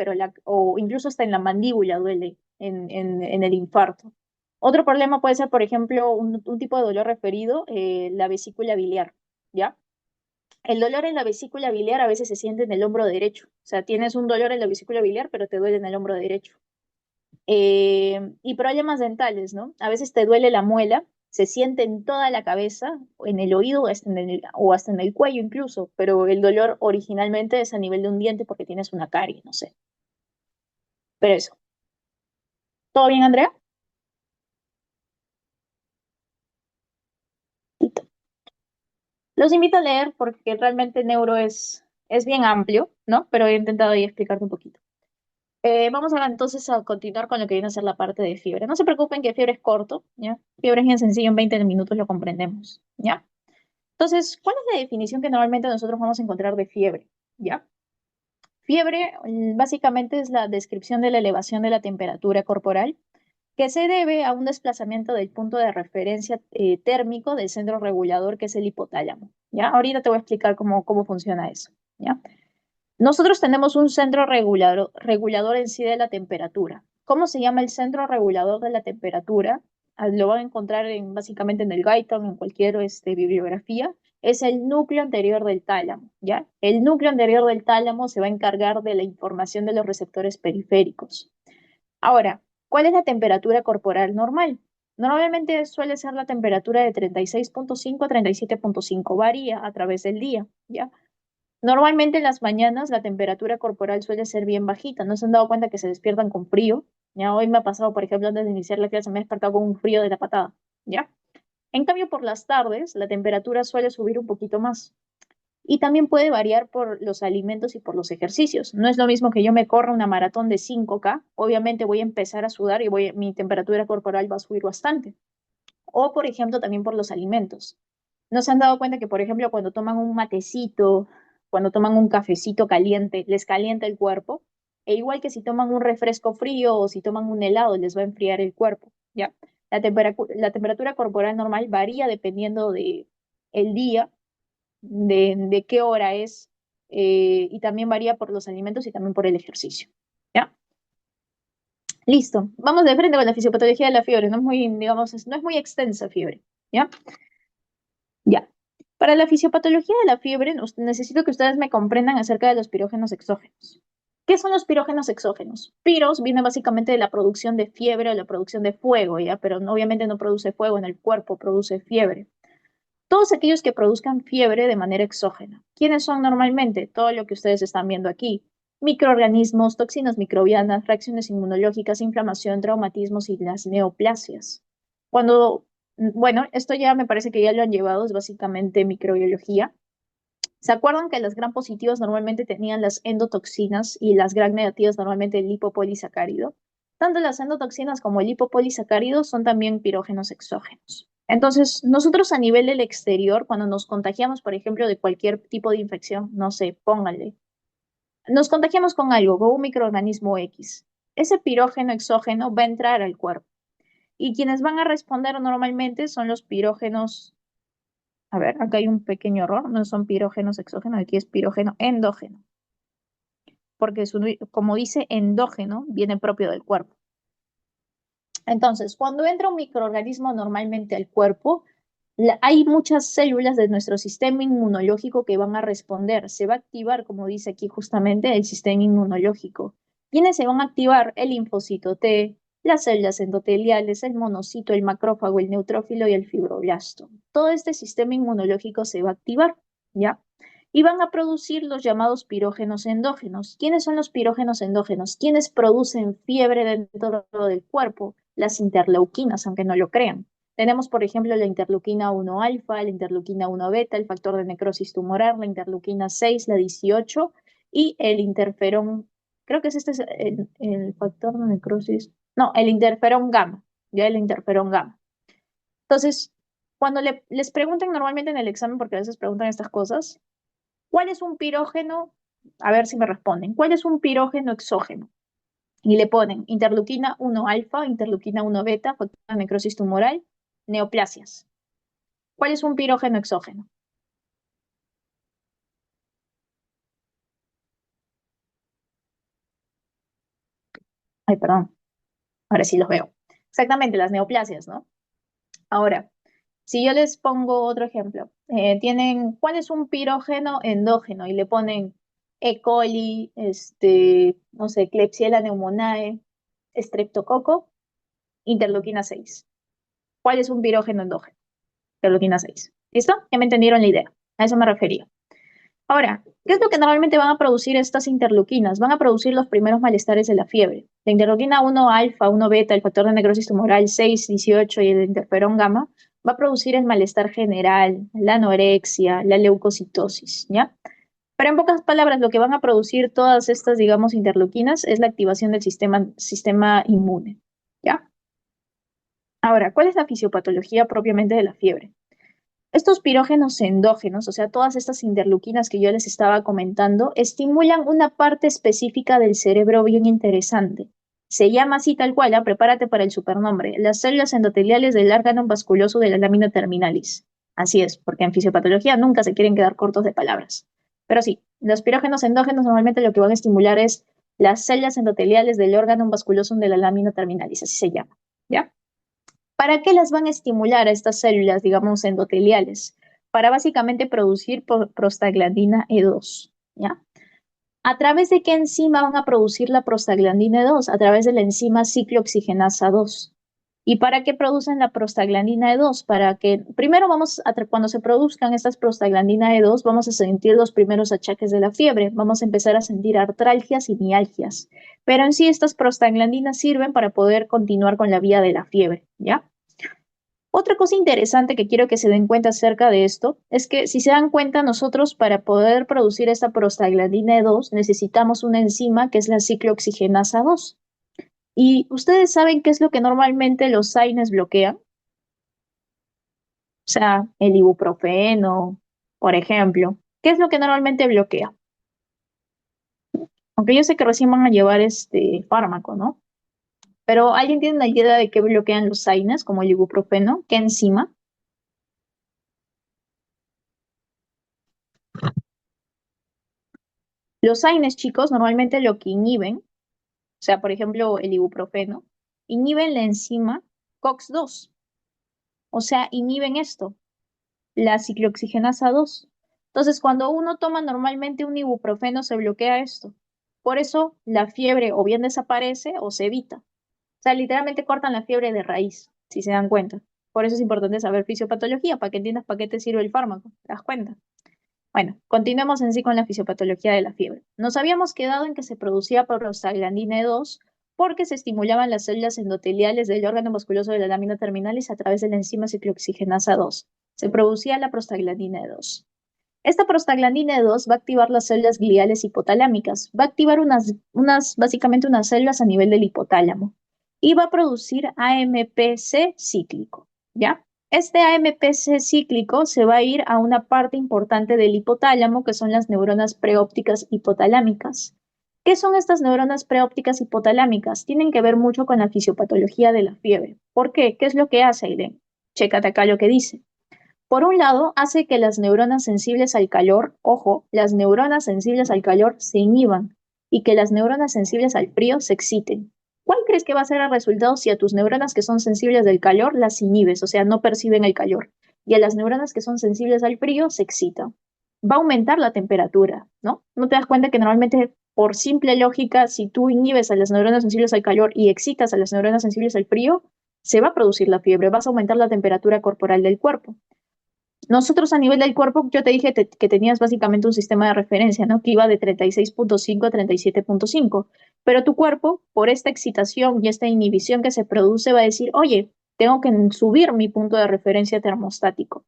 o incluso hasta en la mandíbula duele en el infarto. Otro problema puede ser, por ejemplo, un tipo de dolor referido, la vesícula biliar, ¿ya? El dolor en la vesícula biliar a veces se siente en el hombro derecho. O sea, tienes un dolor en la vesícula biliar, pero te duele en el hombro derecho. Y problemas dentales, ¿no? A veces te duele la muela, se siente en toda la cabeza, en el oído o hasta en el cuello incluso, pero el dolor originalmente es a nivel de un diente porque tienes una carie, no sé. Pero eso. ¿Todo bien, Andrea? Los invito a leer porque realmente neuro es bien amplio, ¿no? Pero he intentado ahí explicarte un poquito. Vamos ahora entonces a continuar con lo que viene a ser la parte de fiebre. No se preocupen que fiebre es corto, ¿ya? Fiebre es bien sencillo, en 20 minutos lo comprendemos, ¿ya? Entonces, ¿cuál es la definición que normalmente nosotros vamos a encontrar de fiebre? ¿Ya? Fiebre básicamente es la descripción de la elevación de la temperatura corporal que se debe a un desplazamiento del punto de referencia térmico del centro regulador que es el hipotálamo. ¿Ya? Ahorita te voy a explicar cómo funciona eso. ¿Ya? Nosotros tenemos un centro regulador en sí de la temperatura. ¿Cómo se llama el centro regulador de la temperatura? Lo van a encontrar básicamente en el Guyton, en cualquier bibliografía. Es el núcleo anterior del tálamo, ¿ya? El núcleo anterior del tálamo se va a encargar de la información de los receptores periféricos. Ahora, ¿cuál es la temperatura corporal normal? Normalmente suele ser la temperatura de 36,5 a 37,5, varía a través del día, ¿ya? Normalmente en las mañanas la temperatura corporal suele ser bien bajita. ¿No se han dado cuenta que se despiertan con frío? Ya hoy me ha pasado, por ejemplo, antes de iniciar la clase, me he despertado con un frío de la patada. ¿Ya? En cambio, por las tardes la temperatura suele subir un poquito más. Y también puede variar por los alimentos y por los ejercicios. No es lo mismo que yo me corra una maratón de 5K. Obviamente voy a empezar a sudar y mi temperatura corporal va a subir bastante. O, por ejemplo, también por los alimentos. ¿No se han dado cuenta que, por ejemplo, cuando toman un matecito, cuando toman un cafecito caliente, les calienta el cuerpo? E igual que si toman un refresco frío o si toman un helado, les va a enfriar el cuerpo, ¿ya? La temperatura corporal normal varía dependiendo de el día, de qué hora es, y también varía por los alimentos y también por el ejercicio, ¿ya? Listo. Vamos de frente con la fisiopatología de la fiebre. No es muy, digamos, no es muy extensa fiebre, ¿ya? Ya. Para la fisiopatología de la fiebre, necesito que ustedes me comprendan acerca de los pirógenos exógenos. ¿Qué son los pirógenos exógenos? Piros viene básicamente de la producción de fiebre o la producción de fuego, ¿ya? Pero obviamente no produce fuego en el cuerpo, produce fiebre. Todos aquellos que produzcan fiebre de manera exógena. ¿Quiénes son normalmente? Todo lo que ustedes están viendo aquí. Microorganismos, toxinas microbianas, reacciones inmunológicas, inflamación, traumatismos y las neoplasias. Bueno, esto ya me parece que ya lo han llevado, es básicamente microbiología. ¿Se acuerdan que las gram positivas normalmente tenían las endotoxinas y las gram negativas normalmente el lipopolisacárido? Tanto las endotoxinas como el lipopolisacárido son también pirógenos exógenos. Entonces, nosotros a nivel del exterior, cuando nos contagiamos, por ejemplo, de cualquier tipo de infección, no sé, pónganle, nos contagiamos con algo, con un microorganismo X. Ese pirógeno exógeno va a entrar al cuerpo. Y quienes van a responder normalmente son los pirógenos. A ver, acá hay un pequeño error, no son pirógenos exógenos, aquí es pirógeno endógeno, porque como dice endógeno, viene propio del cuerpo. Entonces, cuando entra un microorganismo normalmente al cuerpo, hay muchas células de nuestro sistema inmunológico que van a responder. Se va a activar, como dice aquí justamente, el sistema inmunológico. ¿Quiénes se van a activar? El linfocito T, las células endoteliales, el monocito, el macrófago, el neutrófilo y el fibroblasto. Todo este sistema inmunológico se va a activar, ¿ya? Y van a producir los llamados pirógenos endógenos. ¿Quiénes son los pirógenos endógenos? ¿Quiénes producen fiebre dentro del cuerpo? Las interleuquinas, aunque no lo crean. Tenemos, por ejemplo, la interleuquina 1 alfa, la interleuquina 1 beta, el factor de necrosis tumoral, la interleuquina 6, la 18 y el interferón, creo que este es el factor de necrosis, no, el interferón gamma, ya el interferón gamma. Entonces, cuando les preguntan normalmente en el examen, porque a veces preguntan estas cosas, ¿cuál es un pirógeno? A ver si me responden. ¿Cuál es un pirógeno exógeno? Y le ponen interleuquina 1 alfa, interleuquina 1 beta, factor de necrosis tumoral, neoplasias. ¿Cuál es un pirógeno exógeno? Ay, perdón, ahora sí los veo. Exactamente, las neoplasias, ¿no? Ahora, si yo les pongo otro ejemplo, ¿cuál es un pirógeno endógeno? Y le ponen E. coli, no sé, Klebsiella pneumoniae, Streptococo, interleuquina 6. ¿Cuál es un pirógeno endógeno? Interleuquina 6. ¿Listo? Ya me entendieron la idea. A eso me refería. Ahora, ¿qué es lo que normalmente van a producir estas interleuquinas? Van a producir los primeros malestares de la fiebre. La interleuquina 1 alfa, 1 beta, el factor de necrosis tumoral 6, 18 y el interferón gamma va a producir el malestar general, la anorexia, la leucocitosis, ¿ya? Pero en pocas palabras, lo que van a producir todas estas, digamos, interleuquinas es la activación del sistema inmune, ¿ya? Ahora, ¿cuál es la fisiopatología propiamente de la fiebre? Estos pirógenos endógenos, o sea, todas estas interleuquinas que yo les estaba comentando, estimulan una parte específica del cerebro bien interesante. Se llama así tal cual, prepárate para el supernombre, las células endoteliales del órgano vasculoso de la lámina terminalis. Así es, porque en fisiopatología nunca se quieren quedar cortos de palabras. Pero sí, los pirógenos endógenos normalmente lo que van a estimular es las células endoteliales del órgano vasculoso de la lámina terminalis, así se llama, ¿ya? ¿Para qué las van a estimular a estas células, digamos, endoteliales? Para básicamente producir prostaglandina E2, ¿ya? ¿A través de qué enzima van a producir la prostaglandina E2? A través de la enzima ciclooxigenasa 2. ¿Y para qué producen la prostaglandina E2? Para que, primero cuando se produzcan estas prostaglandina E2, vamos a sentir los primeros achaques de la fiebre, vamos a empezar a sentir artralgias y mialgias. Pero en sí estas prostaglandinas sirven para poder continuar con la vía de la fiebre, ¿ya? Otra cosa interesante que quiero que se den cuenta acerca de esto es que si se dan cuenta nosotros para poder producir esta prostaglandina E2 necesitamos una enzima que es la ciclooxigenasa 2. ¿Y ustedes saben qué es lo que normalmente los AINES bloquean? O sea, el ibuprofeno, por ejemplo. ¿Qué es lo que normalmente bloquea? Aunque yo sé que recién van a llevar este fármaco, ¿no? Pero ¿alguien tiene una idea de qué bloquean los AINES, como el ibuprofeno? ¿Qué enzima? Los AINES, chicos, normalmente lo que inhiben, o sea, por ejemplo, el ibuprofeno, inhiben la enzima COX-2. O sea, inhiben esto, la ciclooxigenasa 2. Entonces, cuando uno toma normalmente un ibuprofeno, se bloquea esto. Por eso, la fiebre o bien desaparece o se evita. O sea, literalmente cortan la fiebre de raíz, si se dan cuenta. Por eso es importante saber fisiopatología, para que entiendas para qué te sirve el fármaco. ¿Te das cuenta? Bueno, continuemos en sí con la fisiopatología de la fiebre. Nos habíamos quedado en que se producía prostaglandina E2 porque se estimulaban las células endoteliales del órgano musculoso de la lámina terminalis a través de la enzima ciclooxigenasa 2. Se producía la prostaglandina E2. Esta prostaglandina E2 va a activar las células gliales hipotalámicas, va a activar básicamente unas células a nivel del hipotálamo y va a producir AMPC cíclico, ¿ya? Este AMPC cíclico se va a ir a una parte importante del hipotálamo, que son las neuronas preópticas hipotalámicas. ¿Qué son estas neuronas preópticas hipotalámicas? Tienen que ver mucho con la fisiopatología de la fiebre. ¿Por qué? ¿Qué es lo que hace, Ailén? Chécate acá lo que dice. Por un lado, hace que las neuronas sensibles al calor, ojo, las neuronas sensibles al calor se inhiban y que las neuronas sensibles al frío se exciten. ¿Cuál crees que va a ser el resultado si a tus neuronas que son sensibles del calor las inhibes, o sea, no perciben el calor, y a las neuronas que son sensibles al frío se excitan? Va a aumentar la temperatura, ¿no? ¿No te das cuenta que normalmente, por simple lógica, si tú inhibes a las neuronas sensibles al calor y excitas a las neuronas sensibles al frío, se va a producir la fiebre, vas a aumentar la temperatura corporal del cuerpo? Nosotros a nivel del cuerpo, yo te dije que tenías básicamente un sistema de referencia, ¿no? Que iba de 36.5 a 37.5, pero tu cuerpo, por esta excitación y esta inhibición que se produce, va a decir, oye, tengo que subir mi punto de referencia termostático.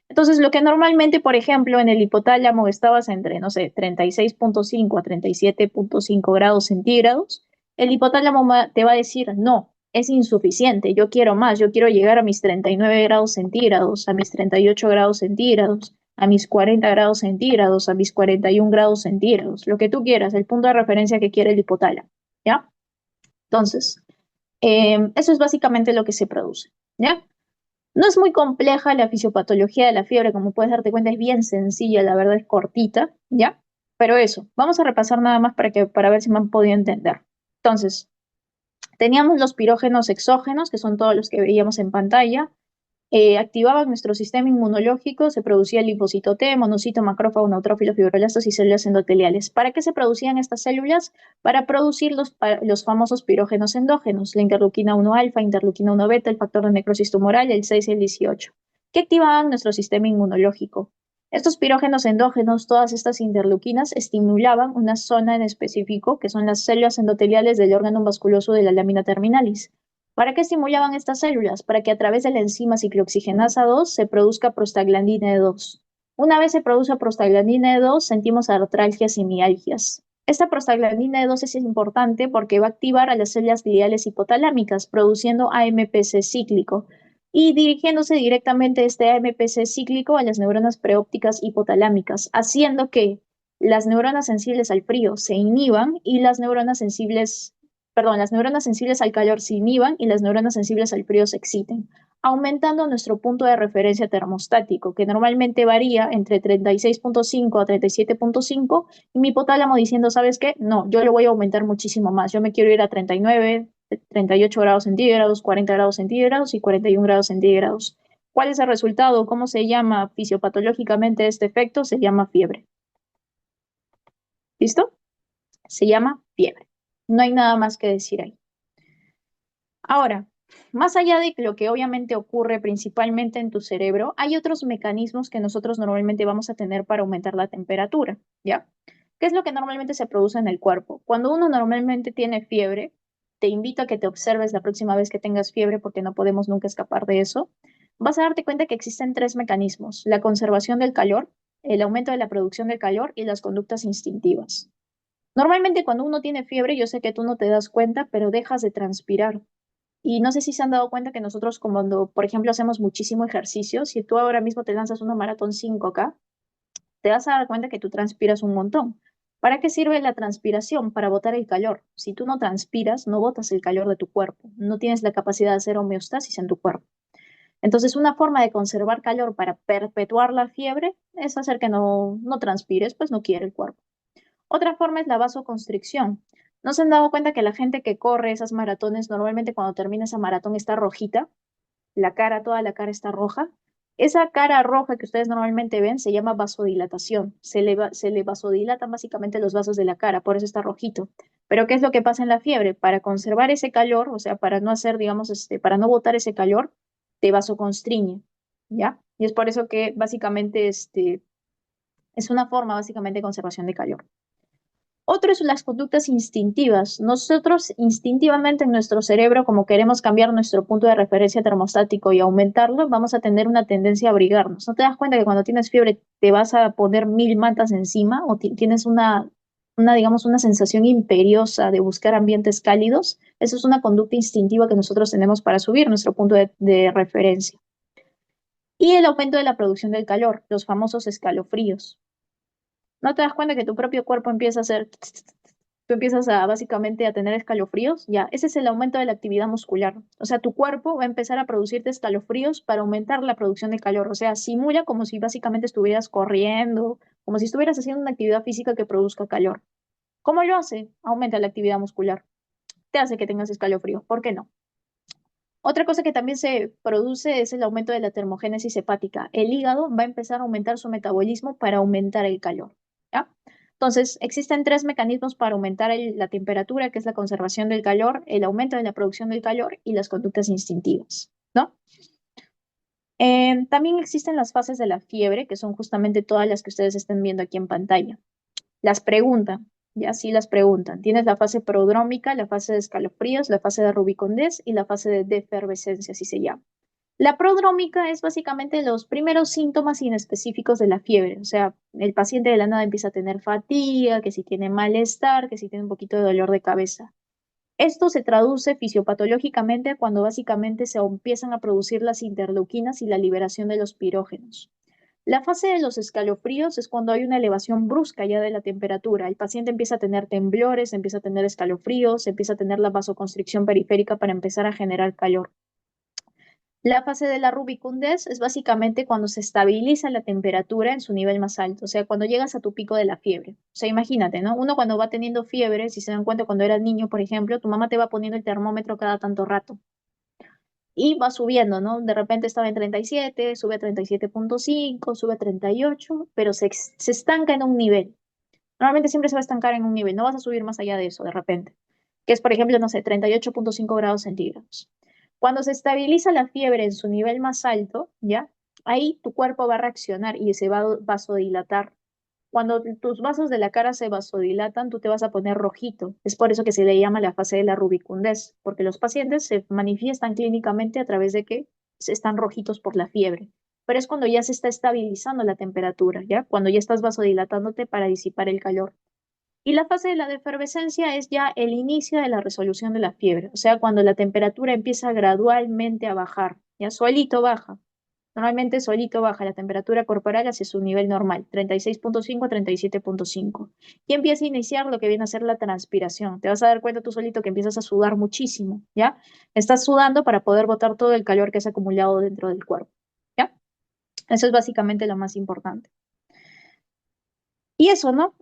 Entonces, lo que normalmente, por ejemplo, en el hipotálamo estabas entre, no sé, 36.5 a 37.5 grados centígrados, el hipotálamo te va a decir, no, es insuficiente, yo quiero más, yo quiero llegar a mis 39 grados centígrados, a mis 38 grados centígrados, a mis 40 grados centígrados, a mis 41 grados centígrados, lo que tú quieras, el punto de referencia que quiere el hipotálamo, ¿ya? Entonces, eso es básicamente lo que se produce, ¿ya? No es muy compleja la fisiopatología de la fiebre, como puedes darte cuenta, es bien sencilla, la verdad es cortita, ¿ya? Pero eso, vamos a repasar nada más para ver si me han podido entender. Entonces, teníamos los pirógenos exógenos, que son todos los que veíamos en pantalla, activaban nuestro sistema inmunológico, se producía el linfocito T, monocito, macrófago, neutrófilo, fibroblastos y células endoteliales. ¿Para qué se producían estas células? Para producir los famosos pirógenos endógenos, la interleuquina 1 alfa, interleuquina 1 beta, el factor de necrosis tumoral, el 6 y el 18, que activaban nuestro sistema inmunológico. Estos pirógenos endógenos, todas estas interleuquinas, estimulaban una zona en específico, que son las células endoteliales del órgano vasculoso de la lámina terminalis. ¿Para qué estimulaban estas células? Para que a través de la enzima ciclooxigenasa 2 se produzca prostaglandina E2. Una vez se produce prostaglandina E2, sentimos artralgias y mialgias. Esta prostaglandina E2 es importante porque va a activar a las células gliales hipotalámicas, produciendo AMPC cíclico y dirigiéndose directamente este AMPC cíclico a las neuronas preópticas hipotalámicas, haciendo que las neuronas sensibles al frío se inhiban y las neuronas sensibles al calor se inhiban y las neuronas sensibles al frío se exciten, aumentando nuestro punto de referencia termostático, que normalmente varía entre 36.5 a 37.5, y mi hipotálamo diciendo, ¿sabes qué? No, yo lo voy a aumentar muchísimo más, yo me quiero ir a 39, 38 grados centígrados, 40 grados centígrados y 41 grados centígrados. ¿Cuál es el resultado? ¿Cómo se llama fisiopatológicamente este efecto? Se llama fiebre. ¿Listo? Se llama fiebre. No hay nada más que decir ahí. Ahora, más allá de lo que obviamente ocurre principalmente en tu cerebro, hay otros mecanismos que nosotros normalmente vamos a tener para aumentar la temperatura, ¿ya? ¿Qué es lo que normalmente se produce en el cuerpo? Cuando uno normalmente tiene fiebre, te invito a que te observes la próxima vez que tengas fiebre porque no podemos nunca escapar de eso. Vas a darte cuenta que existen tres mecanismos: la conservación del calor, el aumento de la producción del calor y las conductas instintivas. Normalmente cuando uno tiene fiebre, yo sé que tú no te das cuenta, pero dejas de transpirar. Y no sé si se han dado cuenta que nosotros cuando, por ejemplo, hacemos muchísimo ejercicio, si tú ahora mismo te lanzas una maratón 5K, te vas a dar cuenta que tú transpiras un montón. ¿Para qué sirve la transpiración? Para botar el calor. Si tú no transpiras, no botas el calor de tu cuerpo. No tienes la capacidad de hacer homeostasis en tu cuerpo. Entonces, una forma de conservar calor para perpetuar la fiebre es hacer que no transpires, pues no quiere el cuerpo. Otra forma es la vasoconstricción. ¿No se han dado cuenta que la gente que corre esas maratones, normalmente cuando termina esa maratón está rojita? Toda la cara está roja. Esa cara roja que ustedes normalmente ven se llama vasodilatación. Se le vasodilatan básicamente los vasos de la cara, por eso está rojito. Pero ¿qué es lo que pasa en la fiebre? Para conservar ese calor, o sea, para no hacer, digamos, para no botar ese calor, te vasoconstriñe, ¿ya? Y es por eso que básicamente es una forma básicamente de conservación de calor. Otro es las conductas instintivas. Nosotros instintivamente en nuestro cerebro, como queremos cambiar nuestro punto de referencia termostático y aumentarlo, vamos a tener una tendencia a abrigarnos. ¿No te das cuenta que cuando tienes fiebre te vas a poner 1000 mantas encima o tienes digamos, una sensación imperiosa de buscar ambientes cálidos? Eso es una conducta instintiva que nosotros tenemos para subir nuestro punto de referencia. Y el aumento de la producción del calor, los famosos escalofríos. ¿No te das cuenta que tu propio cuerpo empieza a hacer tú empiezas a básicamente a tener escalofríos, ya, ese es el aumento de la actividad muscular. O sea, tu cuerpo va a empezar a producirte escalofríos para aumentar la producción de calor. O sea, simula como si básicamente estuvieras corriendo, como si estuvieras haciendo una actividad física que produzca calor. ¿Cómo lo hace? Aumenta la actividad muscular. Te hace que tengas escalofríos. ¿Por qué no? Otra cosa que también se produce es el aumento de la termogénesis hepática. El hígado va a empezar a aumentar su metabolismo para aumentar el calor. ¿Ya? Entonces, existen tres mecanismos para aumentar la temperatura, que es la conservación del calor, el aumento de la producción del calor y las conductas instintivas, ¿no? También existen las fases de la fiebre, que son justamente todas las que ustedes estén viendo aquí en pantalla. Las preguntan, ya sí las preguntan. Tienes la fase prodrómica, la fase de escalofríos, la fase de rubicondés y la fase de defervescencia, así se llama. La prodrómica es básicamente los primeros síntomas inespecíficos de la fiebre. O sea, el paciente de la nada empieza a tener fatiga, que si tiene malestar, que si tiene un poquito de dolor de cabeza. Esto se traduce fisiopatológicamente cuando básicamente se empiezan a producir las interleuquinas y la liberación de los pirógenos. La fase de los escalofríos es cuando hay una elevación brusca ya de la temperatura. El paciente empieza a tener temblores, empieza a tener escalofríos, empieza a tener la vasoconstricción periférica para empezar a generar calor. La fase de la rubicundez es básicamente cuando se estabiliza la temperatura en su nivel más alto, o sea, cuando llegas a tu pico de la fiebre. O sea, imagínate, ¿no? Uno cuando va teniendo fiebre, si se dan cuenta cuando eras niño, por ejemplo, tu mamá te va poniendo el termómetro cada tanto rato y va subiendo, ¿no? De repente estaba en 37, sube a 37,5, sube a 38, pero se estanca en un nivel. Normalmente siempre se va a estancar en un nivel, no vas a subir más allá de eso de repente, que es, por ejemplo, no sé, 38,5 grados centígrados. Cuando se estabiliza la fiebre en su nivel más alto, ¿ya? Ahí tu cuerpo va a reaccionar y se va a vasodilatar. Cuando tus vasos de la cara se vasodilatan, tú te vas a poner rojito. Es por eso que se le llama la fase de la rubicundez, porque los pacientes se manifiestan clínicamente a través de que están rojitos por la fiebre. Pero es cuando ya se está estabilizando la temperatura, ¿ya? Cuando ya estás vasodilatándote para disipar el calor. Y la fase de la defervescencia es ya el inicio de la resolución de la fiebre, o sea, cuando la temperatura empieza gradualmente a bajar, ya solito baja. Normalmente solito baja la temperatura corporal hacia su nivel normal, 36,5 a 37,5. Y empieza a iniciar lo que viene a ser la transpiración. Te vas a dar cuenta tú solito que empiezas a sudar muchísimo, ¿ya? Estás sudando para poder botar todo el calor que has acumulado dentro del cuerpo, ¿ya? Eso es básicamente lo más importante. Y eso, ¿no?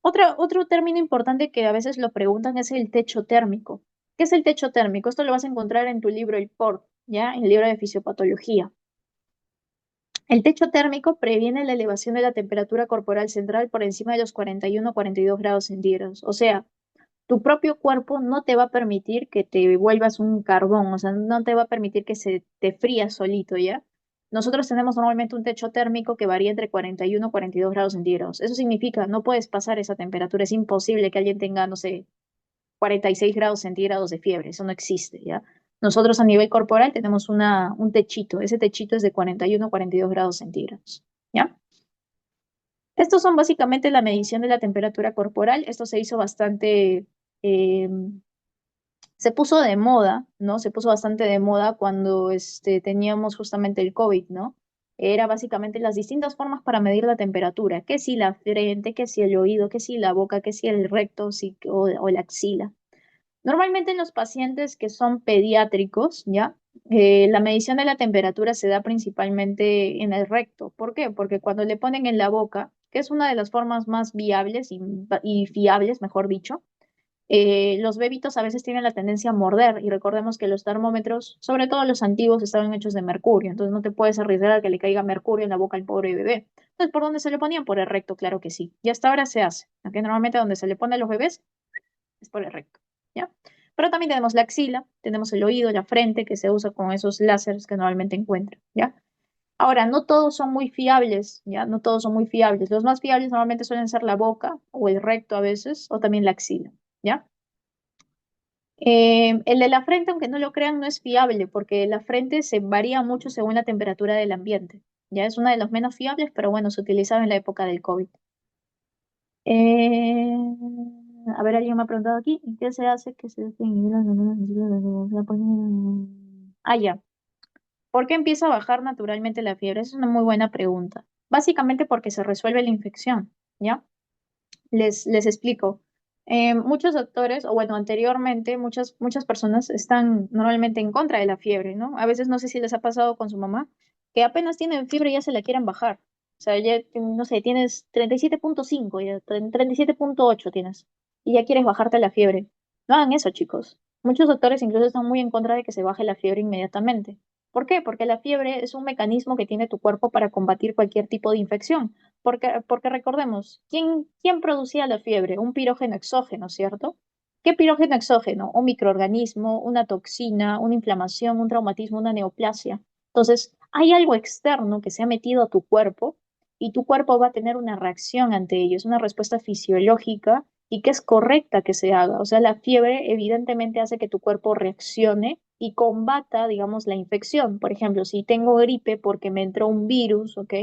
Otro término importante que a veces lo preguntan es el techo térmico. ¿Qué es el techo térmico? Esto lo vas a encontrar en tu libro El POR, ¿ya? En el libro de fisiopatología. El techo térmico previene la elevación de la temperatura corporal central por encima de los 41 o 42 grados centígrados. O sea, tu propio cuerpo no te va a permitir que te vuelvas un carbón, o sea, no te va a permitir que se te frías solito, ¿ya? Nosotros tenemos normalmente un techo térmico que varía entre 41 y 42 grados centígrados. Eso significa, no puedes pasar esa temperatura, es imposible que alguien tenga, no sé, 46 grados centígrados de fiebre, eso no existe, ¿ya? Nosotros a nivel corporal tenemos un techito, ese techito es de 41 o 42 grados centígrados, ¿ya? Estos son básicamente la medición de la temperatura corporal. Esto se hizo bastante, eh, se puso de moda, ¿no? Se puso bastante de moda cuando teníamos justamente el COVID, ¿no? Era básicamente las distintas formas para medir la temperatura, que si la frente, que si el oído, que si la boca, que si el recto, o la axila. Normalmente en los pacientes que son pediátricos, ¿ya? La medición de la temperatura se da principalmente en el recto. ¿Por qué? Porque cuando le ponen en la boca, que es una de las formas más viables y fiables, mejor dicho, los bebitos a veces tienen la tendencia a morder y recordemos que los termómetros, sobre todo los antiguos, estaban hechos de mercurio, entonces no te puedes arriesgar a que le caiga mercurio en la boca al pobre bebé. Entonces, ¿por dónde se le ponían? Por el recto, claro que sí. Y hasta ahora se hace. ¿Ok? Normalmente donde se le pone a los bebés es por el recto, ¿ya? Pero también tenemos la axila, tenemos el oído, la frente, que se usa con esos láseres que normalmente encuentran, ¿ya? Ahora, no todos son muy fiables, ¿ya? No todos son muy fiables. Los más fiables normalmente suelen ser la boca o el recto a veces, o también la axila, ¿ya? El de la frente, aunque no lo crean, no es fiable porque la frente se varía mucho según la temperatura del ambiente. Ya es una de los menos fiables, pero bueno, se utilizaba en la época del COVID. Eh, a ver, alguien me ha preguntado aquí, ¿en qué se hace que se Ah, ya. ¿Por qué empieza a bajar naturalmente la fiebre? Esa es una muy buena pregunta. Básicamente porque se resuelve la infección, ¿ya? Les explico. Muchos doctores, o bueno, anteriormente, muchas personas están normalmente en contra de la fiebre, ¿no? A veces no sé si les ha pasado con su mamá, que apenas tienen fiebre y ya se la quieren bajar. O sea, ya, no sé, tienes 37,5, ya 37,8 tienes, y ya quieres bajarte la fiebre. No hagan eso, chicos. Muchos doctores incluso están muy en contra de que se baje la fiebre inmediatamente. ¿Por qué? Porque la fiebre es un mecanismo que tiene tu cuerpo para combatir cualquier tipo de infección. Porque recordemos, ¿quién producía la fiebre? Un pirógeno exógeno, ¿cierto? ¿Qué pirógeno exógeno? Un microorganismo, una toxina, una inflamación, un traumatismo, una neoplasia. Entonces, hay algo externo que se ha metido a tu cuerpo y tu cuerpo va a tener una reacción ante ello. Es una respuesta fisiológica y que es correcta que se haga. O sea, la fiebre evidentemente hace que tu cuerpo reaccione y combata, digamos, la infección. Por ejemplo, si tengo gripe porque me entró un virus, ¿ok?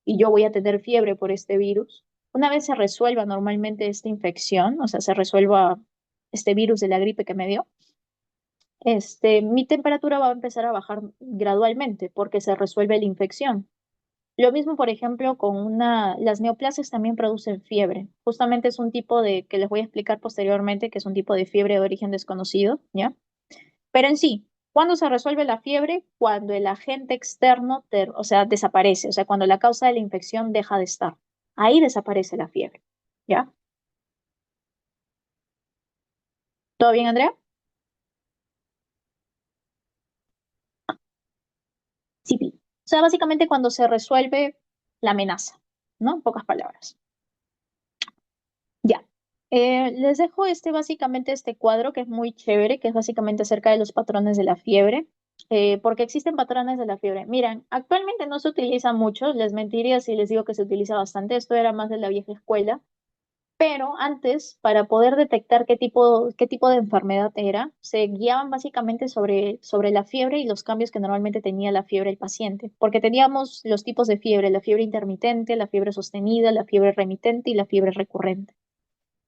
Y yo voy a tener fiebre por este virus. Una vez se resuelva normalmente esta infección, o sea, se resuelva este virus de la gripe que me dio, mi temperatura va a empezar a bajar gradualmente porque se resuelve la infección. Lo mismo, por ejemplo, las neoplasias también producen fiebre. Justamente es un tipo que les voy a explicar posteriormente, que es un tipo de fiebre de origen desconocido, ¿ya? Pero en sí, ¿cuándo se resuelve la fiebre? Cuando el agente externo, o sea, desaparece, o sea, cuando la causa de la infección deja de estar. Ahí desaparece la fiebre. ¿Ya? ¿Todo bien, Andrea? Sí, Pi. O sea, básicamente cuando se resuelve la amenaza, ¿no? En pocas palabras. Ya. Les dejo básicamente este cuadro que es muy chévere, que es básicamente acerca de los patrones de la fiebre, porque existen patrones de la fiebre. Miren, actualmente no se utiliza mucho, les mentiría si les digo que se utiliza bastante, esto era más de la vieja escuela, pero antes, para poder detectar qué tipo de enfermedad era, se guiaban básicamente sobre la fiebre y los cambios que normalmente tenía la fiebre el paciente, porque teníamos los tipos de fiebre, la fiebre intermitente, la fiebre sostenida, la fiebre remitente y la fiebre recurrente.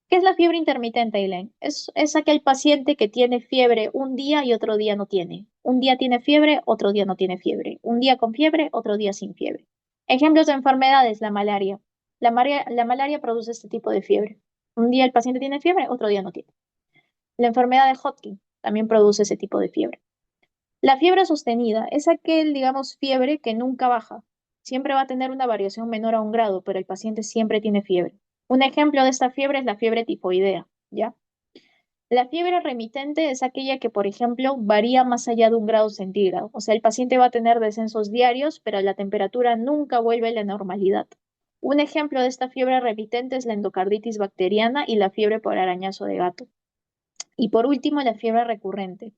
¿Qué es la fiebre intermitente, Eileen? Es aquel paciente que tiene fiebre un día y otro día no tiene. Un día tiene fiebre, otro día no tiene fiebre. Un día con fiebre, otro día sin fiebre. Ejemplos de enfermedades, la malaria. La malaria produce este tipo de fiebre. Un día el paciente tiene fiebre, otro día no tiene. La enfermedad de Hodgkin también produce ese tipo de fiebre. La fiebre sostenida es aquel, digamos, fiebre que nunca baja. Siempre va a tener una variación menor a 1 grado, pero el paciente siempre tiene fiebre. Un ejemplo de esta fiebre es la fiebre tifoidea, ¿ya? La fiebre remitente es aquella que, por ejemplo, varía más allá de 1 grado centígrado. O sea, el paciente va a tener descensos diarios, pero la temperatura nunca vuelve a la normalidad. Un ejemplo de esta fiebre remitente es la endocarditis bacteriana y la fiebre por arañazo de gato. Y por último, la fiebre recurrente.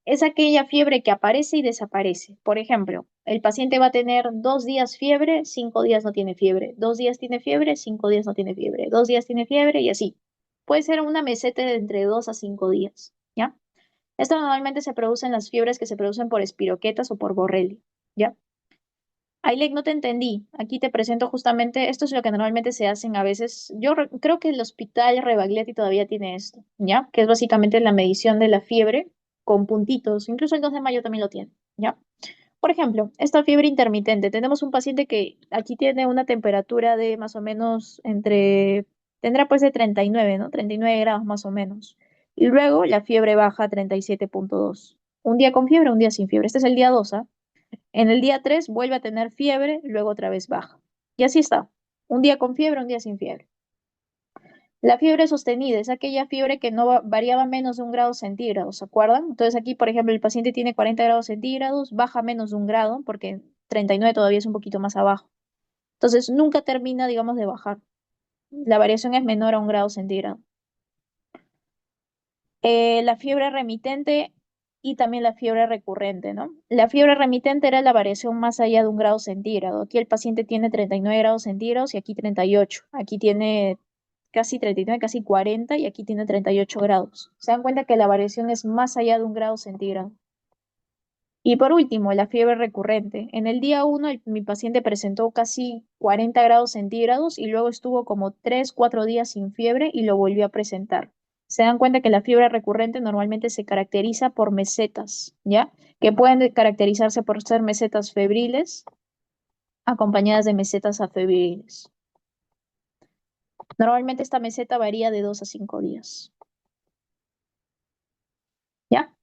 Es aquella fiebre que aparece y desaparece. Por ejemplo, el paciente va a tener 2 días fiebre, 5 días no tiene fiebre. 2 días tiene fiebre, 5 días no tiene fiebre. 2 días tiene fiebre y así. Puede ser una meseta de entre 2 a 5 días, ¿ya? Esto normalmente se produce en las fiebres que se producen por espiroquetas o por borrelia, ¿ya? Ailek, no te entendí. Aquí te presento justamente, esto es lo que normalmente se hacen a veces. Yo creo que el hospital Rebagliati todavía tiene esto, ¿ya? Que es básicamente la medición de la fiebre con puntitos. Incluso el 2 de mayo también lo tiene, ¿ya? Por ejemplo, esta fiebre intermitente. Tenemos un paciente que aquí tiene una temperatura de más o menos tendrá pues de 39, ¿no? 39 grados más o menos. Y luego la fiebre baja a 37,2. Un día con fiebre, un día sin fiebre. Este es el día 2, ¿ah? En el día 3 vuelve a tener fiebre, luego otra vez baja. Y así está. Un día con fiebre, un día sin fiebre. La fiebre sostenida es aquella fiebre que no variaba menos de 1 grado centígrado, ¿se acuerdan? Entonces aquí, por ejemplo, el paciente tiene 40 grados centígrados, baja menos de 1 grado, porque 39 todavía es un poquito más abajo. Entonces nunca termina, digamos, de bajar. La variación es menor a 1 grado centígrado. La fiebre remitente y también la fiebre recurrente, ¿no? La fiebre remitente era la variación más allá de 1 grado centígrado. Aquí el paciente tiene 39 grados centígrados y aquí 38. Aquí tiene casi 39, casi 40 y aquí tiene 38 grados. Se dan cuenta que la variación es más allá de 1 grado centígrado. Y por último, la fiebre recurrente. En el día 1, mi paciente presentó casi 40 grados centígrados y luego estuvo como 3, 4 días sin fiebre y lo volvió a presentar. Se dan cuenta que la fiebre recurrente normalmente se caracteriza por mesetas, ¿ya? Que pueden caracterizarse por ser mesetas febriles acompañadas de mesetas afebriles. Normalmente esta meseta varía de 2 a 5 días. ¿Ya?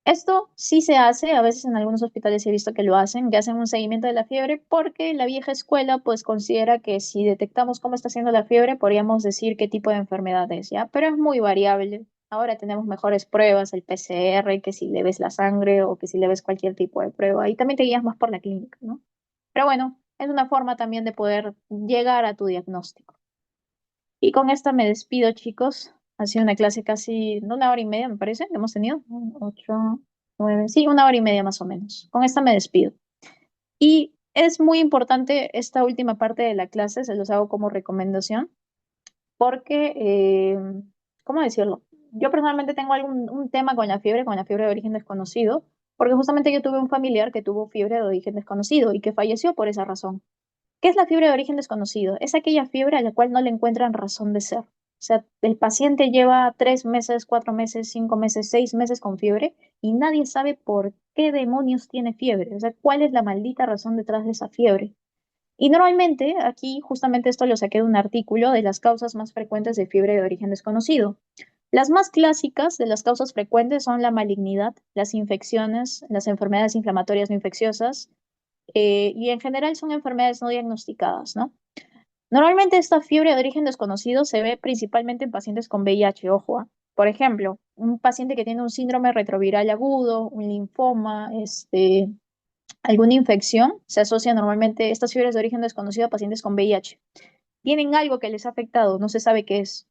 Esto sí se hace, a veces en algunos hospitales he visto que hacen un seguimiento de la fiebre, porque la vieja escuela pues considera que si detectamos cómo está haciendo la fiebre, podríamos decir qué tipo de enfermedad es, ¿ya? Pero es muy variable. Ahora tenemos mejores pruebas, el PCR, que si le ves la sangre o que si le ves cualquier tipo de prueba, y también te guías más por la clínica, ¿no? Pero bueno, es una forma también de poder llegar a tu diagnóstico. Y con esta me despido, chicos. Ha sido una clase casi de 1 hora y media, me parece, que hemos tenido. 8, 9, sí, 1 hora y media más o menos. Con esta me despido. Y es muy importante esta última parte de la clase, se los hago como recomendación, porque, ¿cómo decirlo? Yo personalmente tengo un tema con la fiebre de origen desconocido, porque justamente yo tuve un familiar que tuvo fiebre de origen desconocido y que falleció por esa razón. ¿Qué es la fiebre de origen desconocido? Es aquella fiebre a la cual no le encuentran razón de ser. O sea, el paciente lleva 3 meses, 4 meses, 5 meses, 6 meses con fiebre y nadie sabe por qué demonios tiene fiebre. O sea, cuál es la maldita razón detrás de esa fiebre. Y normalmente, aquí justamente esto lo saqué de un artículo de las causas más frecuentes de fiebre de origen desconocido. Las más clásicas de las causas frecuentes son la malignidad, las infecciones, las enfermedades inflamatorias no infecciosas, y en general son enfermedades no diagnosticadas, ¿no? Normalmente esta fiebre de origen desconocido se ve principalmente en pacientes con VIH, ojo, ¿ah? Por ejemplo, un paciente que tiene un síndrome retroviral agudo, un linfoma, alguna infección, se asocia normalmente estas fiebres de origen desconocido a pacientes con VIH. Tienen algo que les ha afectado, no se sabe qué es.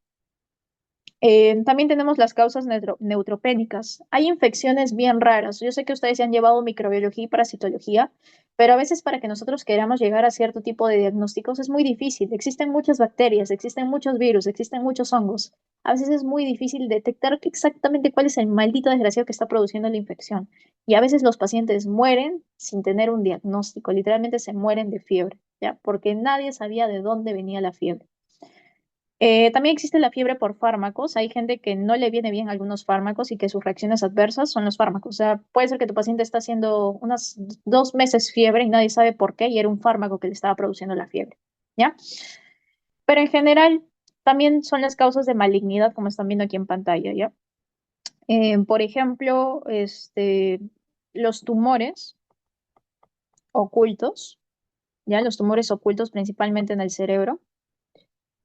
También tenemos las causas neutropénicas. Hay infecciones bien raras. Yo sé que ustedes se han llevado microbiología y parasitología, pero a veces para que nosotros queramos llegar a cierto tipo de diagnósticos es muy difícil. Existen muchas bacterias, existen muchos virus, existen muchos hongos. A veces es muy difícil detectar exactamente cuál es el maldito desgraciado que está produciendo la infección. Y a veces los pacientes mueren sin tener un diagnóstico. Literalmente se mueren de fiebre, ¿ya? Porque nadie sabía de dónde venía la fiebre. También existe la fiebre por fármacos. Hay gente que no le viene bien algunos fármacos y que sus reacciones adversas son los fármacos. O sea, puede ser que tu paciente está haciendo unas 2 meses fiebre y nadie sabe por qué y era un fármaco que le estaba produciendo la fiebre, ¿ya? Pero en general también son las causas de malignidad, como están viendo aquí en pantalla, ¿ya? Por ejemplo, los tumores ocultos, ¿ya? Los tumores ocultos principalmente en el cerebro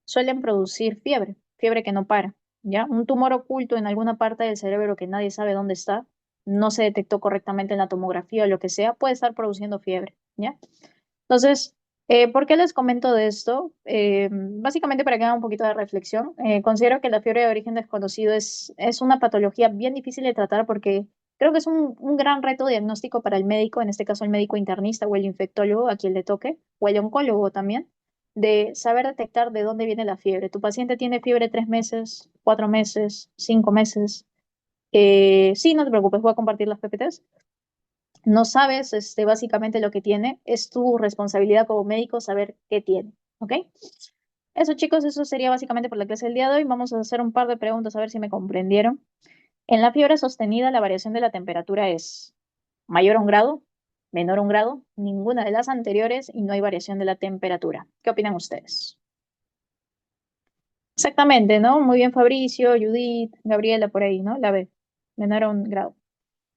suelen producir fiebre, fiebre que no para, ¿ya? Un tumor oculto en alguna parte del cerebro que nadie sabe dónde está, no se detectó correctamente en la tomografía o lo que sea, puede estar produciendo fiebre, ¿ya? Entonces, ¿por qué les comento de esto? Básicamente para que hagan un poquito de reflexión. Considero que la fiebre de origen desconocido es una patología bien difícil de tratar porque creo que es un gran reto diagnóstico para el médico, en este caso el médico internista o el infectólogo, a quien le toque, o el oncólogo también, de saber detectar de dónde viene la fiebre. Tu paciente tiene fiebre 3 meses, 4 meses, 5 meses. Sí, no te preocupes, voy a compartir las PPTs. No sabes, básicamente lo que tiene. Es tu responsabilidad como médico saber qué tiene, ¿ok? Eso, chicos, eso sería básicamente por la clase del día de hoy. Vamos a hacer un par de preguntas a ver si me comprendieron. En la fiebre sostenida, la variación de la temperatura es mayor a 1 grado, menor a 1 grado, ninguna de las anteriores y no hay variación de la temperatura. ¿Qué opinan ustedes? Exactamente, ¿no? Muy bien, Fabricio, Judith, Gabriela, por ahí, ¿no? La B, menor a 1 grado.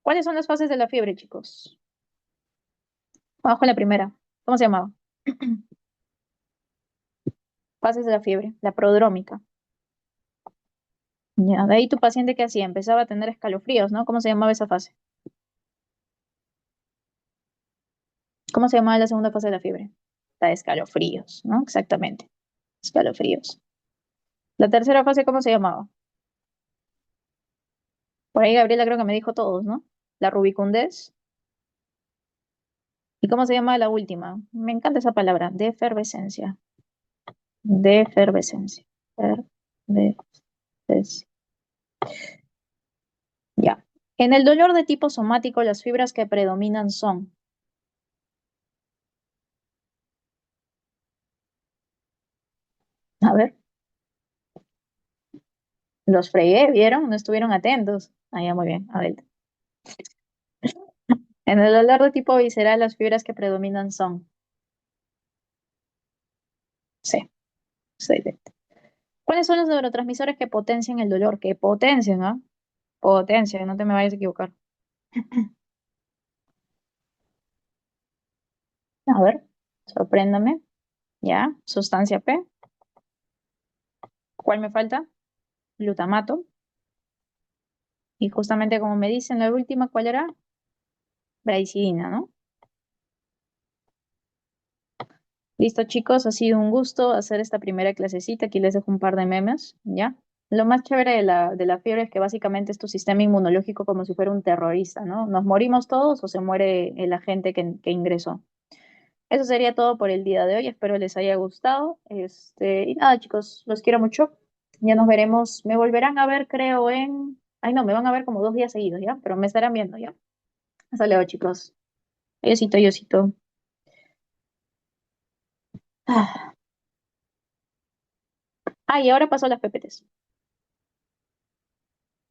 ¿Cuáles son las fases de la fiebre, chicos? Abajo en la primera. ¿Cómo se llamaba? Fases de la fiebre, la prodrómica. Ya, de ahí tu paciente que hacía, empezaba a tener escalofríos, ¿no? ¿Cómo se llamaba esa fase? ¿Cómo se llamaba la segunda fase de la fiebre? La de escalofríos, ¿no? Exactamente, escalofríos. La tercera fase, ¿cómo se llamaba? Por ahí Gabriela creo que me dijo todos, ¿no? La rubicundez. ¿Y cómo se llama la última? Me encanta esa palabra, defervescencia. Defervescencia. Fervescencia. Ya. En el dolor de tipo somático, las fibras que predominan son, a ver, los fregué, ¿vieron? No estuvieron atentos. Ah, ya, muy bien, a ver. En el dolor de tipo visceral, las fibras que predominan son, sí, excelente. ¿Cuáles son los neurotransmisores que potencian el dolor? Que potencian, ¿ah? Potencian, no te me vayas a equivocar. A ver, sorpréndame. Ya, sustancia P. ¿Cuál me falta? Glutamato. Y justamente como me dicen la última, ¿cuál era? Bradicidina, ¿no? Listo, chicos, ha sido un gusto hacer esta primera clasecita. Aquí les dejo un par de memes, ¿ya? Lo más chévere de la fiebre es que básicamente es tu sistema inmunológico como si fuera un terrorista, ¿no? ¿Nos morimos todos o se muere el agente que ingresó? Eso sería todo por el día de hoy. Espero les haya gustado. Y nada, chicos, los quiero mucho. Ya nos veremos. Me volverán a ver, creo, en... Ay, no, me van a ver como 2 días seguidos, ¿ya? Pero me estarán viendo, ¿ya? Hasta luego, chicos. Adiósito, adiósito. Ah, y ahora paso a las PPTs.